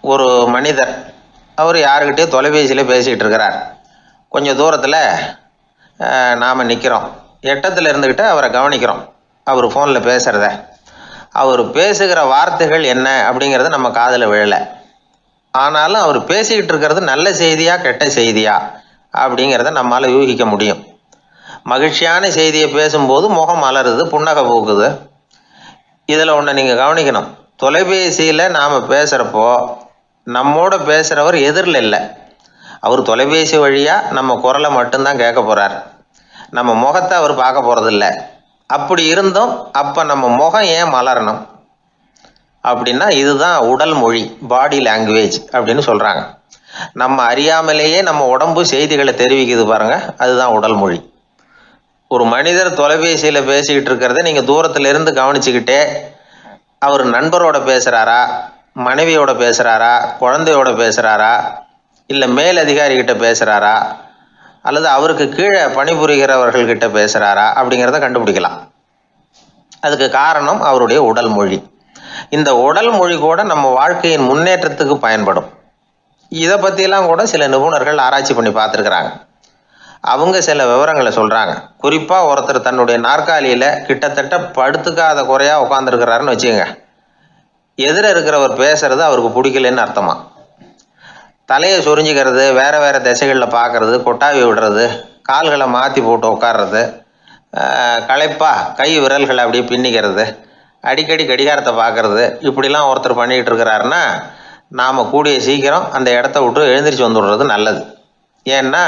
ஒரு மனிதர் அவர் யாருக்கிட்டே தொலைபேசியில் பேசிக்கிட்டு இருக்கிறார். கொஞ்சம் தூரத்தில் நாம் நிற்கிறோம். எட்டத்தில் இருந்துக்கிட்டு அவரை கவனிக்கிறோம். அவர் ஃபோனில் பேசுகிறத. அவர் பேசுகிற வார்த்தைகள் என்ன அப்படிங்கிறது நம்ம காதில் விழலை. ஆனாலும் அவர் பேசிக்கிட்டு இருக்கிறது நல்ல செய்தியா கெட்ட செய்தியா அப்படிங்கிறத நம்மளால் யூகிக்க முடியும். மகிழ்ச்சியான செய்தியை பேசும்போது முகம் மலருது, புன்னகை பூக்குது. இதில் ஒன்று நீங்கள் கவனிக்கணும். தொலைபேசியில் நாம் பேசுகிறப்போ நம்மோட பேசுகிறவர் எதிரில் இல்லை. அவர் தொலைபேசி வழியாக நம்ம குரலை மட்டும்தான் கேட்க போகிறார். நம்ம முகத்தை அவர் பார்க்க போகிறதில்ல. அப்படி இருந்தும் அப்போ நம்ம முகம் ஏன் மலரணும் அப்படின்னா இதுதான் உடல் மொழி, பாடி லாங்குவேஜ் அப்படின்னு சொல்கிறாங்க. நம்ம அறியாமலேயே நம்ம உடம்பு செய்திகளை தெரிவிக்குது பாருங்கள், அதுதான் உடல் மொழி. ஒரு மனிதர் தொலைபேசியில் பேசிக்கிட்டு இருக்கிறத நீங்கள் தூரத்தில் இருந்து கவனிச்சுக்கிட்டே அவர் நண்பரோட பேசுகிறாரா, மனைவியோட பேசுகிறாரா, குழந்தையோட பேசுகிறாரா, இல்லை மேலதிகாரிகிட்ட பேசுகிறாரா, அல்லது அவருக்கு கீழே பணிபுரிகிறவர்கள்கிட்ட பேசுகிறாரா அப்படிங்கிறத கண்டுபிடிக்கலாம். அதுக்கு காரணம் அவருடைய உடல் மொழி. இந்த உடல் மொழி கூட நம்ம வாழ்க்கையின் முன்னேற்றத்துக்கு பயன்படும். இதை பற்றியெல்லாம் கூட சில நிபுணர்கள் ஆராய்ச்சி பண்ணி பார்த்துருக்குறாங்க. அவங்க சில விவரங்களை சொல்கிறாங்க. குறிப்பாக ஒருத்தர் தன்னுடைய நாற்காலியில் கிட்டத்தட்ட படுத்துக்காத குறையாக உட்காந்துருக்கிறாருன்னு வச்சுக்கோங்க. எதிர இருக்கிறவர் பேசுறது அவருக்கு பிடிக்கலன்னு அர்த்தமா. தலையை சொரிஞ்சிக்கிறது, வேறு வேறு திசைகளில் பார்க்குறது, கொட்டாவி விடுறது, கால்களை மாற்றி போட்டு உட்கார்றது, களைப்பா கை விரல்களை அப்படியே பின்னிக்கிறது, அடிக்கடி கடிகாரத்தை பார்க்குறது, இப்படிலாம் ஒருத்தர் பண்ணிக்கிட்டு இருக்கிறாருன்னா நாம் கூடிய சீக்கிரம் அந்த இடத்த விட்டு எழுந்திரிச்சு வந்துடுறது நல்லது. ஏன்னா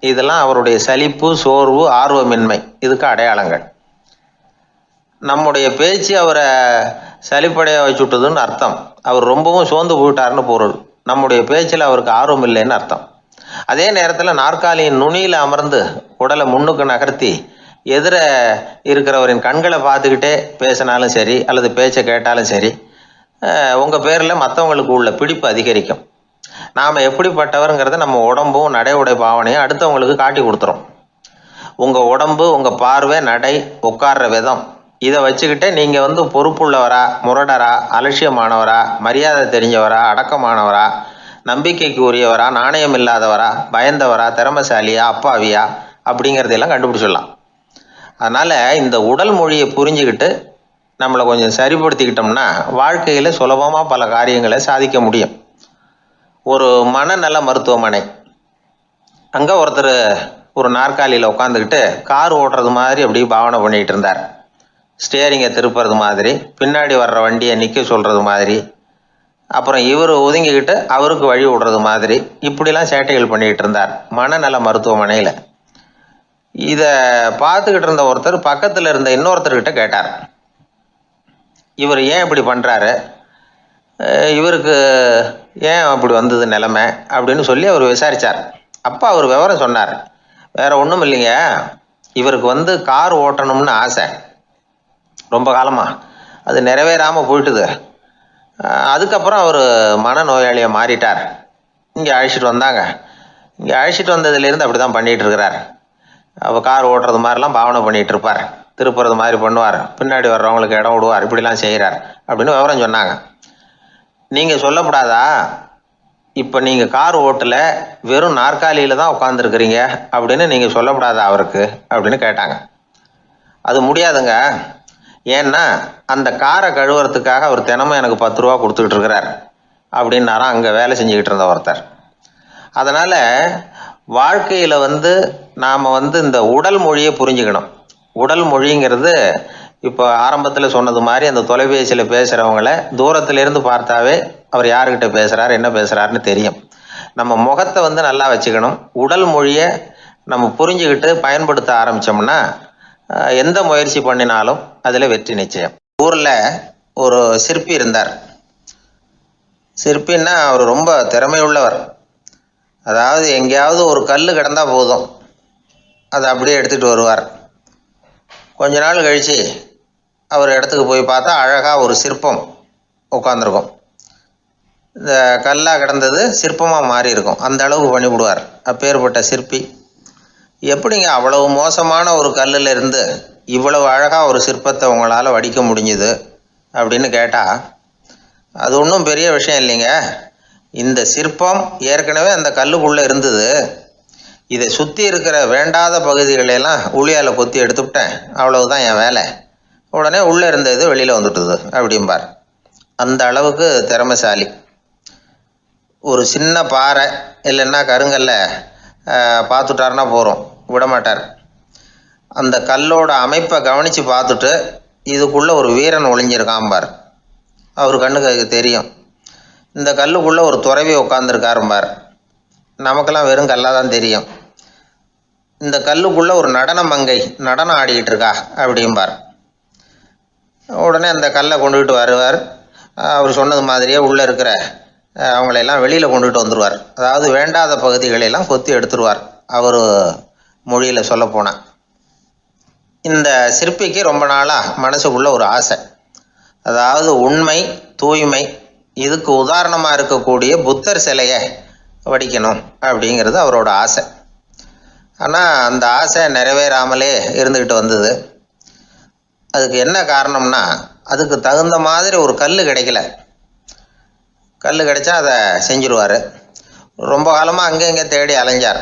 இதெல்லாம் அவருடைய சலிப்பு, சோர்வு, ஆர்வமின்மை இதுக்கு அடையாளங்கள். நம்முடைய பேச்சு அவரை சலிப்படைய வச்சுட்டதுன்னு அர்த்தம். அவர் ரொம்பவும் சோர்ந்து போயிட்டாருன்னு பொருள். நம்முடைய பேச்சில் அவருக்கு ஆர்வம் இல்லைன்னு அர்த்தம். அதே நேரத்தில் நாற்காலியின் நுனியில் அமர்ந்து உடலை முன்னுக்கு நகர்த்தி எதிர இருக்கிறவரின் கண்களை பார்த்துக்கிட்டே பேசினாலும் சரி அல்லது பேச்சை கேட்டாலும் சரி, உங்கள் பேரில் மற்றவங்களுக்கு உள்ள பிடிப்பு அதிகரிக்கும். நாம் எப்படிப்பட்டவருங்கிறத நம்ம உடம்பும் நடை உடை பாவனையும் அடுத்தவங்களுக்கு காட்டி கொடுத்துரும். உங்கள் உடம்பு, உங்கள் பார்வை, நடை, உட்கார்ற விதம், இதை வச்சுக்கிட்டே நீங்கள் பொறுப்புள்ளவரா, முரடரா, அலட்சியமானவரா, மரியாதை தெரிஞ்சவரா, அடக்கமானவரா, நம்பிக்கைக்கு உரியவரா, நாணயம் இல்லாதவரா, பயந்தவரா, திறமைசாலியா, அப்பாவியா அப்படிங்கிறதையெல்லாம் கண்டுபிடிச்சிடலாம். அதனால் இந்த உடல் மொழியை புரிஞ்சுக்கிட்டு நம்மளை கொஞ்சம் சரிப்படுத்திக்கிட்டோம்னா வாழ்க்கையில் சுலபமாக பல காரியங்களை சாதிக்க முடியும். ஒரு மனநல மருத்துவமனை, அங்கே ஒருத்தர் ஒரு நாற்காலியில் உட்காந்துக்கிட்டு கார் ஓட்டுறது மாதிரி அப்படியே பாவனை பண்ணிகிட்டு இருந்தார். ஸ்டியரிங்கை திருப்புறது மாதிரி, பின்னாடி வர்ற வண்டியை நிற்க சொல்கிறது மாதிரி, அப்புறம் இவர் ஒதுங்கிக்கிட்டு அவருக்கு வழி விடுறது மாதிரி, இப்படிலாம் சேட்டைகள் பண்ணிக்கிட்டு இருந்தார் மனநல மருத்துவமனையில். இதை பார்த்துக்கிட்டு இருந்த ஒருத்தர் பக்கத்தில் இருந்த இன்னொருத்தர்கிட்ட கேட்டார், இவர் ஏன் இப்படி பண்ணுறாரு, இவருக்கு ஏன் அப்படி வந்தது நிலைமை அப்படின்னு சொல்லி அவர் விசாரித்தார். அப்போ அவர் விவரம் சொன்னார். வேறு ஒன்றும் இல்லைங்க, இவருக்கு கார் ஓட்டணும்னு ஆசை ரொம்ப காலமாக, அது நிறைவேறாமல் போயிட்டுது. அதுக்கப்புறம் அவர் மனநோயாளியை மாறிட்டார். இங்கே அழைச்சிட்டு வந்தாங்க. இங்கே அழைச்சிட்டு வந்ததுலேருந்து அப்படி தான் பண்ணிகிட்டு இருக்கிறார். அவர் கார் ஓட்டுறது மாதிரிலாம் பாவனை பண்ணிகிட்டு இருப்பார், திருப்புறது மாதிரி பண்ணுவார், பின்னாடி வர்றவங்களுக்கு இடம் விடுவார், இப்படிலாம் செய்கிறார் அப்படின்னு விவரம் சொன்னாங்க. நீங்கள் சொல்லப்படாதா, இப்போ நீங்கள் கார் ஓட்டல, வெறும் நாற்காலியில் தான் உட்காந்துருக்குறீங்க அப்படின்னு நீங்கள் சொல்லப்படாதா அவருக்கு அப்படின்னு கேட்டாங்க. அது முடியாதுங்க, ஏன்னா அந்த காரை கழுவுறதுக்காக அவர் தினமும் எனக்கு 10 ரூபா கொடுத்துக்கிட்டு இருக்கிறார் அப்படின்னாராம் அங்கே வேலை செஞ்சுக்கிட்டு இருந்த ஒருத்தர். அதனால் வாழ்க்கையில் நாம் இந்த உடல் மொழியை புரிஞ்சுக்கணும். உடல் மொழிங்கிறது இப்போ ஆரம்பத்தில் சொன்னது மாதிரி அந்த தொலைபேசியில் பேசுகிறவங்கள தூரத்திலேருந்து பார்த்தாவே அவர் யாருக்கிட்ட பேசுகிறார், என்ன பேசுகிறாருன்னு தெரியும். நம்ம முகத்தை நல்லா வச்சுக்கணும். உடல் மொழியை நம்ம புரிஞ்சுக்கிட்டு பயன்படுத்த ஆரம்பித்தோம்னா எந்த முயற்சி பண்ணினாலும் அதில் வெற்றி நிச்சயம். ஊரில் ஒரு சிற்பி இருந்தார். சிற்பின்னா அவர் ரொம்ப திறமையுள்ளவர். அதாவது எங்கேயாவது ஒரு கல் கிடந்தால் போதும், அதை அப்படியே எடுத்துகிட்டு வருவார். கொஞ்ச நாள் கழித்து அவர் இடத்துக்கு போய் பார்த்தா அழகாக ஒரு சிற்பம் உட்காந்துருக்கும். இந்த கல்லாக கிடந்தது சிற்பமாக மாறி இருக்கும். அந்த அளவுக்கு பண்ணிவிடுவார். அப்பேற்பட்ட சிற்பி. எப்படிங்க அவ்வளவு மோசமான ஒரு கல்லில் இருந்து இவ்வளவு அழகாக ஒரு சிற்பத்தை உங்களால் வடிக்க முடிஞ்சுது அப்படின்னு கேட்டால், அது ஒன்றும் பெரிய விஷயம் இல்லைங்க. இந்த சிற்பம் ஏற்கனவே அந்த கல்லுக்குள்ளே இருந்தது. இதை சுற்றி இருக்கிற வேண்டாத பகுதிகளெல்லாம் உளியால் கொத்தி எடுத்துவிட்டேன், அவ்வளவுதான் என் வேலை. உடனே உள்ளே இருந்தது வெளியில் வந்துட்டுது அப்படிம்பார். அந்த அளவுக்கு திறமைசாலி. ஒரு சின்ன பாறை இல்லைன்னா கருங்கல்ல பார்த்துட்டாருன்னா போகிறோம், விடமாட்டார். அந்த கல்லோட அமைப்பை கவனித்து பார்த்துட்டு இதுக்குள்ளே ஒரு வீரன் ஒளிஞ்சிருக்காம்பார். அவர் கண்ணுக்கு தெரியும். இந்த கல்லுக்குள்ளே ஒரு துறவி உட்காந்துருக்காரும்பார். நமக்கெல்லாம் வெறும் கல்லாக தான் தெரியும். இந்த கல்லுக்குள்ளே ஒரு நடன மங்கை நடனம் ஆடிக்கிட்டு இருக்கா அப்படிம்பார். உடனே அந்த கல்லை கொண்டுகிட்டு வருவார். அவர் சொன்னது மாதிரியே உள்ளே இருக்கிற அவங்களையெல்லாம் வெளியில் கொண்டுகிட்டு வந்துடுவார். அதாவது வேண்டாத பகுதிகளெல்லாம் கொத்தி எடுத்துருவார். அவர் மொழியில் சொல்லப்போனால் இந்த சிற்பிக்கு ரொம்ப நாளாக மனசுக்குள்ளே ஒரு ஆசை. அதாவது உண்மை, தூய்மை, இதுக்கு உதாரணமாக இருக்கக்கூடிய புத்தர் சிலையை வடிக்கணும் அப்படிங்கிறது அவரோட ஆசை. ஆனால் அந்த ஆசை நிறைவேறாமலே இருந்துக்கிட்டு வந்தது. அதுக்கு என்ன காரணம்னா, அதுக்கு தகுந்த மாதிரி ஒரு கல் கிடைக்கல. கல் கிடைச்சா அதை செஞ்சுருவார். ரொம்ப காலமாக அங்கே இங்கே தேடி அலைஞ்சார்.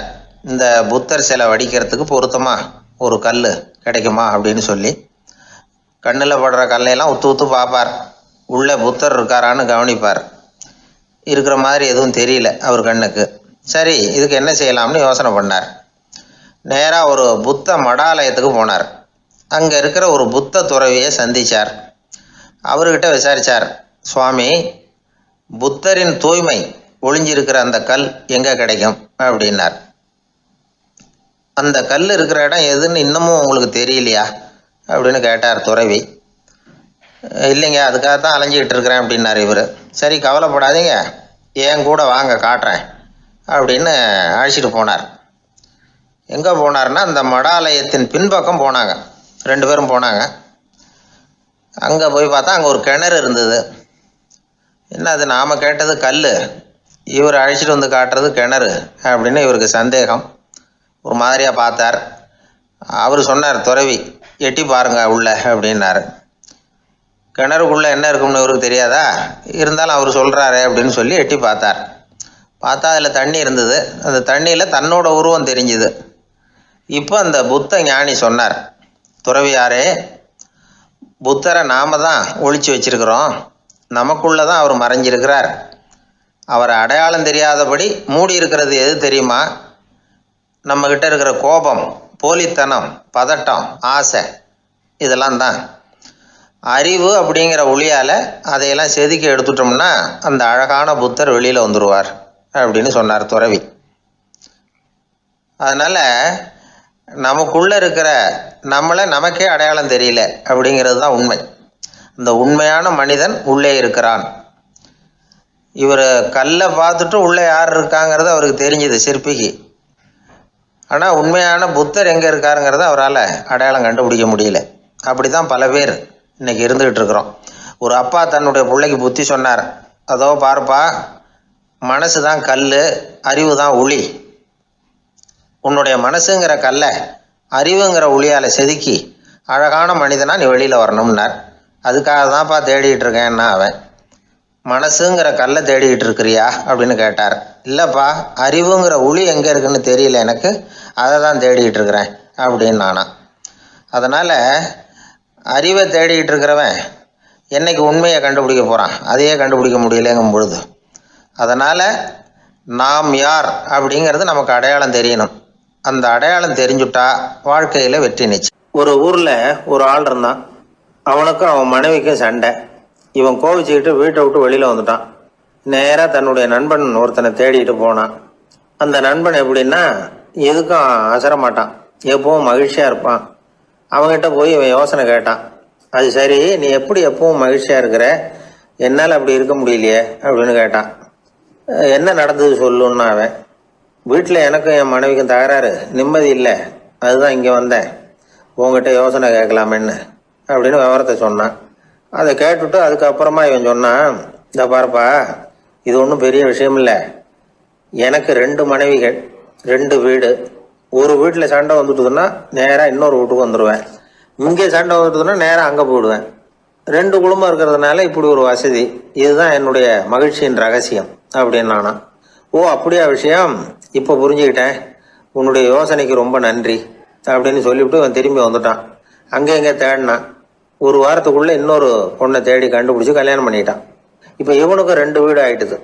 இந்த புத்தர் சிலை வடிக்கிறதுக்கு பொருத்தமாக ஒரு கல் கிடைக்குமா அப்படின்னு சொல்லி கண்ணில் படுற கல்லையெல்லாம் உத்து உத்து பார்ப்பார். உள்ளே புத்தர் இருக்காரான்னு கவனிப்பார். இருக்கிற மாதிரி எதுவும் தெரியல அவர் கண்ணுக்கு. சரி, இதுக்கு என்ன செய்யலாம்னு யோசனை பண்ணார். நேராக ஒரு புத்த மடாலயத்துக்கு போனார். அங்கே இருக்கிற ஒரு புத்த துறவியை சந்தித்தார். அவர்கிட்ட விசாரித்தார், சுவாமி, புத்தரின் தூய்மை ஒளிஞ்சிருக்கிற அந்த கல் எங்கே கிடைக்கும் அப்படின்னார். அந்த கல் இருக்கிற இடம் எதுன்னு இன்னமும் உங்களுக்கு தெரியலையா அப்படின்னு கேட்டார் துறவி. இல்லைங்க, அதுக்காகத்தான் அலைஞ்சிக்கிட்டு இருக்கிறேன் அப்படின்னார் இவர். சரி, கவலைப்படாதீங்க, என் கூட வாங்க காட்டுறேன் அப்படின்னு அழைச்சிட்டு போனார். எங்கே போனார்னா, அந்த மடாலயத்தின் பின்பக்கம் போனாங்க. 2 பேரும் போனாங்க. அங்கே போய் பார்த்தா அங்கே ஒரு கிணறு இருந்தது. என்ன அது, நாம் கேட்டது கல், இவர் அழைச்சிட்டு வந்து காட்டுறது கிணறு அப்படின்னு இவருக்கு சந்தேகம். ஒரு மாதிரியாக பார்த்தார். அவர் சொன்னார், துறவி எட்டி பாருங்க உள்ள அப்படின்னாரு. கிணறுக்குள்ளே என்ன இருக்கும்னு இவருக்கு தெரியாதா, இருந்தாலும் அவர் சொல்கிறாரு அப்படின்னு சொல்லி எட்டி பார்த்தார். பார்த்தா அதில் தண்ணி இருந்தது. அந்த தண்ணியில் தன்னோட உருவம் தெரிஞ்சுது. இப்போ அந்த புத்த ஞானி சொன்னார், துறவியாரே, புத்தரை நாம் தான் ஒளிச்சு வச்சிருக்கிறோம், நமக்குள்ளே தான் அவர் மறைஞ்சிருக்கிறார். அவரை அடையாளம் தெரியாதபடி மூடி இருக்கிறது எது தெரியுமா? நம்மக்கிட்ட இருக்கிற கோபம், போலித்தனம், பதட்டம், ஆசை, இதெல்லாம் தான். அறிவு அப்படிங்கிற ஒளியால் அதையெல்லாம் செதுக்கி எடுத்துட்டோம்னா அந்த அழகான புத்தர் வெளியில் வந்துடுவார் அப்படின்னு சொன்னார் துறவி. அதனால் நமக்குள்ளே இருக்கிற நம்மளை நமக்கே அடையாளம் தெரியல அப்படிங்கிறது தான் உண்மை. அந்த உண்மையான மனிதன் உள்ளே இருக்கிறான். இவர் கல்லை பார்த்துட்டு உள்ளே யார் இருக்காங்கிறது அவருக்கு தெரிஞ்சுது சிற்பிக்கு. ஆனால் உண்மையான புத்தர் எங்கே இருக்காருங்கிறத அவரால் அடையாளம் கண்டுபிடிக்க முடியல. அப்படி தான் பல பேர் இன்றைக்கி இருந்துக்கிட்டு இருக்கிறோம். ஒரு அப்பா தன்னுடைய பிள்ளைக்கு புத்தி சொன்னார், அதோ பாருப்பா, மனசு தான் கல், அறிவு தான் ஒளி. உன்னுடைய மனசுங்கிற கல்லை அறிவுங்கிற ஒளியால் செதுக்கி அழகான மனிதனாக நீ வெளியில் வரணும்னார். அதுக்காக தான்ப்பா தேடிகிட்டு இருக்கேன்னா அவன். மனசுங்கிற கல்லை தேடிக்கிட்டு இருக்கிறியா அப்படின்னு கேட்டார். இல்லைப்பா, அறிவுங்கிற ஒளி எங்கே இருக்குன்னு தெரியல எனக்கு, அதை தான் தேடிக்கிட்டு இருக்கிறேன் அப்படின்னு நானா. அதனால் அறிவை தேடிக்கிட்டு இருக்கிறவன் என்னைக்கு உண்மையை கண்டுபிடிக்க போகிறான், அதையே கண்டுபிடிக்க முடியலைங்கும் பொழுது. அதனால் நாம் யார் அப்படிங்கிறது நமக்கு அடையாளம் தெரியணும். அந்த அடையாளம் தெரிஞ்சுட்டா வாழ்க்கையில் வெற்றி நிச்சயம். ஒரு ஊரில் ஒரு ஆள் இருந்தான். அவனுக்கும் அவன் மனைவிக்கும் சண்டை. இவன் கோவிச்சுக்கிட்டு வீட்டை விட்டு வெளியில் வந்துட்டான். நேராக தன்னுடைய நண்பன் ஒருத்தனை தேடிட்டு போனான். அந்த நண்பன் எப்படின்னா, எதுக்கும் அசரமாட்டான், எப்பவும் மகிழ்ச்சியாக இருப்பான். அவங்ககிட்ட போய் இவன் யோசனை கேட்டான். அது சரி, நீ எப்படி எப்பவும் மகிழ்ச்சியாக இருக்கிற, என்னால் அப்படி இருக்க முடியலையே அப்படின்னு கேட்டான். என்ன நடந்தது சொல்லுன்னா அவன். வீட்டில் எனக்கும் என் மனைவிக்கும் தகராறு, நிம்மதி இல்லை, அதுதான் இங்கே வந்தேன், உங்ககிட்ட யோசனை கேட்கலாமேன்னு அப்படின்னு விவரத்தை சொன்னான். அதை கேட்டுவிட்டு அதுக்கப்புறமா இவன் சொன்னான், இந்த பாருப்பா, இது ஒன்றும் பெரிய விஷயம் இல்லை. எனக்கு 2 மனைவிகள், 2 வீடு. ஒரு வீட்டில் சண்டை வந்துட்டுதுன்னா நேராக இன்னொரு வீட்டுக்கு வந்துடுவேன். இங்கே சண்டை வந்துட்டுதுன்னா நேராக அங்கே போயிடுவேன். 2 குடும்பம் இருக்கிறதுனால இப்படி ஒரு வசதி, இதுதான் என்னுடைய மகிழ்ச்சியின் ரகசியம் அப்படின்னு நானா. ஓ அப்படியா விஷயம், இப்போ புரிஞ்சுக்கிட்டேன், உன்னுடைய யோசனைக்கு ரொம்ப நன்றி அப்படின்னு சொல்லிவிட்டு அவன் திரும்பி வந்துட்டான். அங்கே இங்கே தேடினான். ஒரு வாரத்துக்குள்ளே இன்னொரு பொண்ணை தேடி கண்டுபிடிச்சி கல்யாணம் பண்ணிட்டான். இப்போ இவனுக்கும் 2 வீடு ஆயிட்டுது.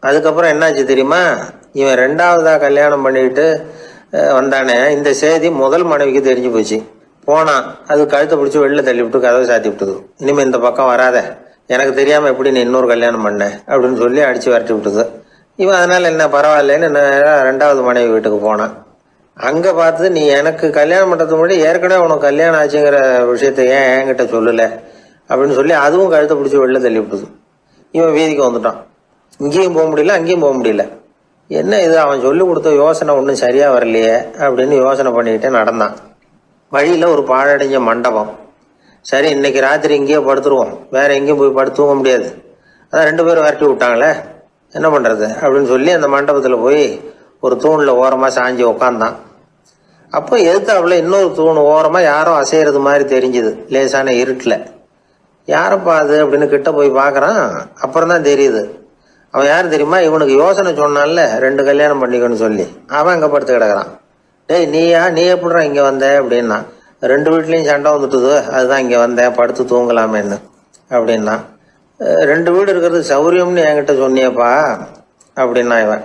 அதுக்கப்புறம் என்னாச்சு தெரியுமா, இவன் 2வதாக கல்யாணம் பண்ணிக்கிட்டு வந்தானே, இந்த செய்தி முதல் மனைவிக்கு தெரிஞ்சு போச்சு. போனான், அது கழுத்தை பிடிச்சி வெளில தள்ளி விட்டு கதவை சாத்தி விட்டுது. இனிமேல் இந்த பக்கம் வராத, எனக்கு தெரியாமல் எப்படி நீ இன்னொரு கல்யாணம் பண்ண அப்படின்னு சொல்லி அடித்து விரட்டி விட்டுது. இவன் அதனால் என்ன பரவாயில்லன்னு 2வது மனைவி வீட்டுக்கு போனான். அங்கே பார்த்து, நீ எனக்கு கல்யாணம் பண்ணுறதுக்கு முன்னாடி ஏற்கனவே உனக்கு கல்யாணம் ஆச்சுங்கிற விஷயத்த ஏன் என்கிட்ட சொல்லலை அப்படின்னு சொல்லி அதுவும் கழுத்தை பிடிச்சி வெளில தள்ளி விட்டுது. இவன் வீதிக்கு வந்துட்டான். இங்கேயும் போக முடியல, அங்கேயும் போக முடியல. என்ன இது, அவன் சொல்லி கொடுத்த யோசனை ஒன்றும் சரியாக வரலையே அப்படின்னு யோசனை பண்ணிக்கிட்டே நடந்தான். வழியில் ஒரு பாழடைஞ்ச மண்டபம். சரி, இன்னைக்கு ராத்திரி இங்கேயே படுத்துருவோம், வேற எங்கேயும் போய் படுத்து தூங்க முடியாது, அதான் 2 பேரும் விரட்டி விட்டாங்களே, என்ன பண்ணுறது அப்படின்னு சொல்லி அந்த மண்டபத்தில் போய் ஒரு தூணில் ஓரமாக சாஞ்சி உக்காந்தான். அப்போ எதிர்த்தாப்புல இன்னொரு தூண் ஓரமாக யாரோ அசைகிறது மாதிரி தெரிஞ்சுது, லேசான இருட்டில். யாரப்பா அது அப்படின்னு கிட்ட போய் பார்க்குறான். அப்புறம் தான் தெரியுது, அவன் யார் தெரியுமா, இவனுக்கு யோசனை சொன்னான்ல 2 கல்யாணம் பண்ணிக்கணும்னு சொல்லி, அவன் அங்கே படுத்து கிடக்குறான். டேய் நீ எப்படிடா இங்கே வந்த அப்படின்னா, 2 வீட்லேயும் சண்டை வந்துட்டுது, அதுதான் இங்கே வந்தேன் படுத்து தூங்கலாமேன்னு அப்படின்னா. 2 வீடு இருக்கிறது சௌரியம்னு என்கிட்ட சொன்னியப்பா அப்படின்னா இவன்.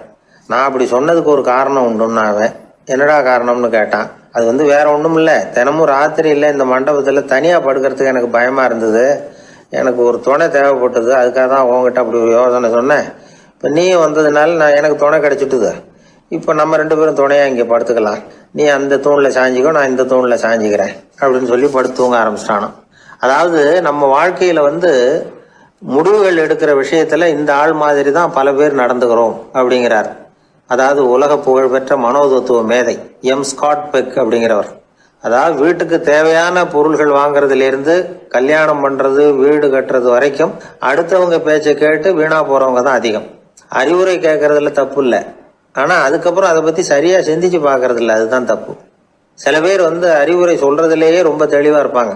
நான் அப்படி சொன்னதுக்கு ஒரு காரணம் உண்டுன்னா அவன். என்னடா காரணம்னு கேட்டான். அது வேற ஒன்றும் இல்லை, தினமும் ராத்திரியில் இந்த மண்டபத்தில் தனியாக படுக்கிறதுக்கு எனக்கு பயமாக இருந்தது, எனக்கு ஒரு துணை தேவைப்பட்டது, அதுக்காக தான் உங்ககிட்ட அப்படி ஒரு யோசனை சொன்னேன். இப்போ நீயும் வந்ததுனால எனக்கு துணை கிடைச்சிட்டுது. இப்போ நம்ம 2 பேரும் துணையாக இங்கே படுத்துக்கலாம், நீ அந்த தூணில் சாஞ்சிக்கோ, நான் இந்த தூணில் சாஞ்சிக்கிறேன் அப்படின்னு சொல்லி படுத்து தூங்க ஆரம்பிச்சிட்டானோ. அதாவது நம்ம வாழ்க்கையில் முடிவுகள் எடுக்கிற விஷயத்தில் இந்த ஆள் மாதிரி தான் பல பேர் நடந்துக்கிறோம் அப்படிங்கிறார். அதாவது உலக புகழ்பெற்ற மனோதத்துவ மேதை ஸ்காட் பெக் அப்படிங்கிறவர். அதாவது வீட்டுக்கு தேவையான பொருள்கள் வாங்குறதுலேருந்து கல்யாணம் பண்ணுறது, வீடு கட்டுறது வரைக்கும் அடுத்தவங்க பேச்சை கேட்டு வீணா போகிறவங்க தான் அதிகம். அறிவுரை கேட்கறதுல தப்பு இல்லை, ஆனால் அதுக்கப்புறம் அதை பற்றி சரியாக சிந்திச்சு பார்க்கறது இல்லை, அதுதான் தப்பு. சில பேர் அறிவுரை சொல்கிறதுலேயே ரொம்ப தெளிவாக இருப்பாங்க.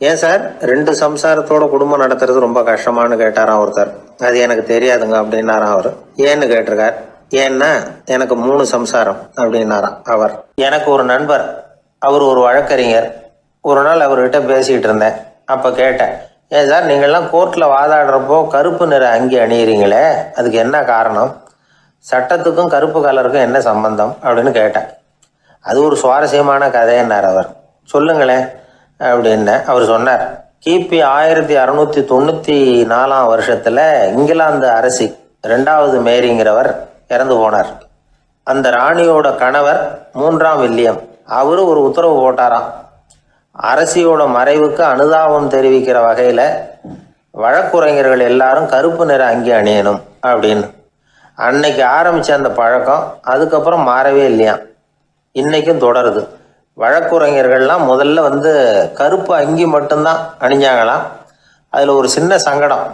ஏன் சார் 2 சம்சாரத்தோட குடும்பம் நடத்துறது ரொம்ப கஷ்டமானு கேட்டாராம் ஒருத்தர். அது எனக்கு தெரியாதுங்க அப்படின்னாராம் அவர். ஏன்னு கேட்டிருக்கார். ஏன்னா எனக்கு 3 சம்சாரம் அப்படின்னாராம் அவர். எனக்கு ஒரு நண்பர், அவர் ஒரு வழக்கறிஞர். ஒரு நாள் அவர்கிட்ட பேசிக்கிட்டு இருந்தேன். அப்போ கேட்டேன், ஏன் சார் நீங்கள்லாம் கோர்ட்டில் வாதாடுறப்போ கருப்பு நிற அங்கி அணியிறீங்களே, அதுக்கு என்ன காரணம், சட்டத்துக்கும் கருப்பு கலருக்கும் என்ன சம்பந்தம் அப்படின்னு கேட்டேன். அது ஒரு சுவாரஸ்யமான கதைன்னார் அவர். சொல்லுங்களேன் அப்படின்னு அவர் சொன்னார். கிபி 1694 வருஷத்தில் இங்கிலாந்து அரசி 2வது மேரிங்கிறவர் இறந்து போனார். அந்த ராணியோட கணவர் 3ஆம் வில்லியம், அவரு ஒரு உத்தரவு போட்டாராம். அரசியோட மறைவுக்கு அனுதாபம் தெரிவிக்கிற வகையில் வழக்குரைஞர்கள் எல்லாரும் கருப்பு நிற அங்கி அணியணும் அப்படின்னு. அன்னைக்கு ஆரம்பித்த அந்த பழக்கம் அதுக்கப்புறம் மாறவே இல்லையாம், இன்னைக்கும் தொடருது. வழக்குரைஞர்கள்லாம் முதல்ல கருப்பு அங்கி மட்டும்தான் அணிஞ்சாங்களாம். அதில் ஒரு சின்ன சங்கடம்,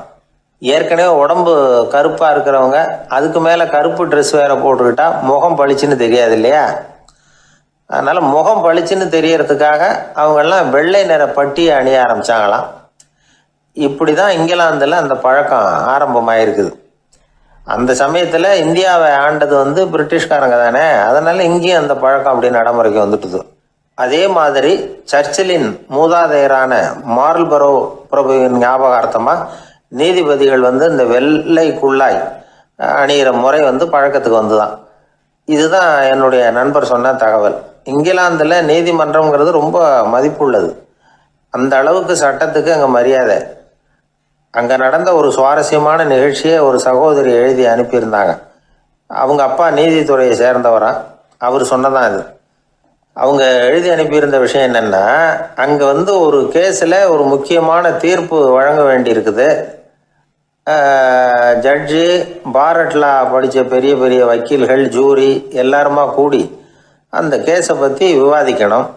ஏற்கனவே உடம்பு கருப்பாக இருக்கிறவங்க அதுக்கு மேலே கருப்பு ட்ரெஸ் வேற போட்டுக்கிட்டா முகம் பளிச்சுன்னு தெரியாது இல்லையா. அதனால் முகம் பளிச்சுன்னு தெரியறதுக்காக அவங்கெல்லாம் வெள்ளை நிற பட்டியை அணிய ஆரம்பித்தாங்களாம். இப்படி தான் இங்கிலாந்தில் அந்த பழக்கம் ஆரம்பமாயிருக்குது. அந்த சமயத்தில் இந்தியாவை ஆண்டது பிரிட்டிஷ்காரங்க தானே, அதனால் இங்கேயும் அந்த பழக்கம் அப்படி நடைமுறைக்கு வந்துட்டுது. அதே மாதிரி சர்ச்சிலின் மூதாதையரான மார்ல்பரோ பிரபுவின் ஞாபகார்த்தமாக நீதிபதிகள் இந்த வெள்ளை குள்ளாய் அணிகிற முறை பழக்கத்துக்கு வந்துதான். இதுதான் என்னுடைய நண்பர் சொன்ன தகவல். இங்கிலாந்தில் நீதிமன்றம்ங்கிறது ரொம்ப மதிப்புள்ளது. அந்த அளவுக்கு சட்டத்துக்கு அங்கே மரியாதை. அங்கே நடந்த ஒரு சுவாரஸ்யமான நிகழ்ச்சியை ஒரு சகோதரி எழுதி அனுப்பியிருந்தாங்க. அவங்க அப்பா நீதித்துறையை சேர்ந்தவரா, அவர் சொன்னதான் இது. அவங்க எழுதி அனுப்பியிருந்த விஷயம் என்னென்னா, அங்கே ஒரு கேஸில் ஒரு முக்கியமான தீர்ப்பு வழங்க வேண்டியிருக்குது. ஜட்ஜு, பாரட்லா படித்த பெரிய பெரிய வக்கீல்கள், ஜூரி எல்லாருமா கூடி அந்த கேஸை பற்றி விவாதிக்கணும்.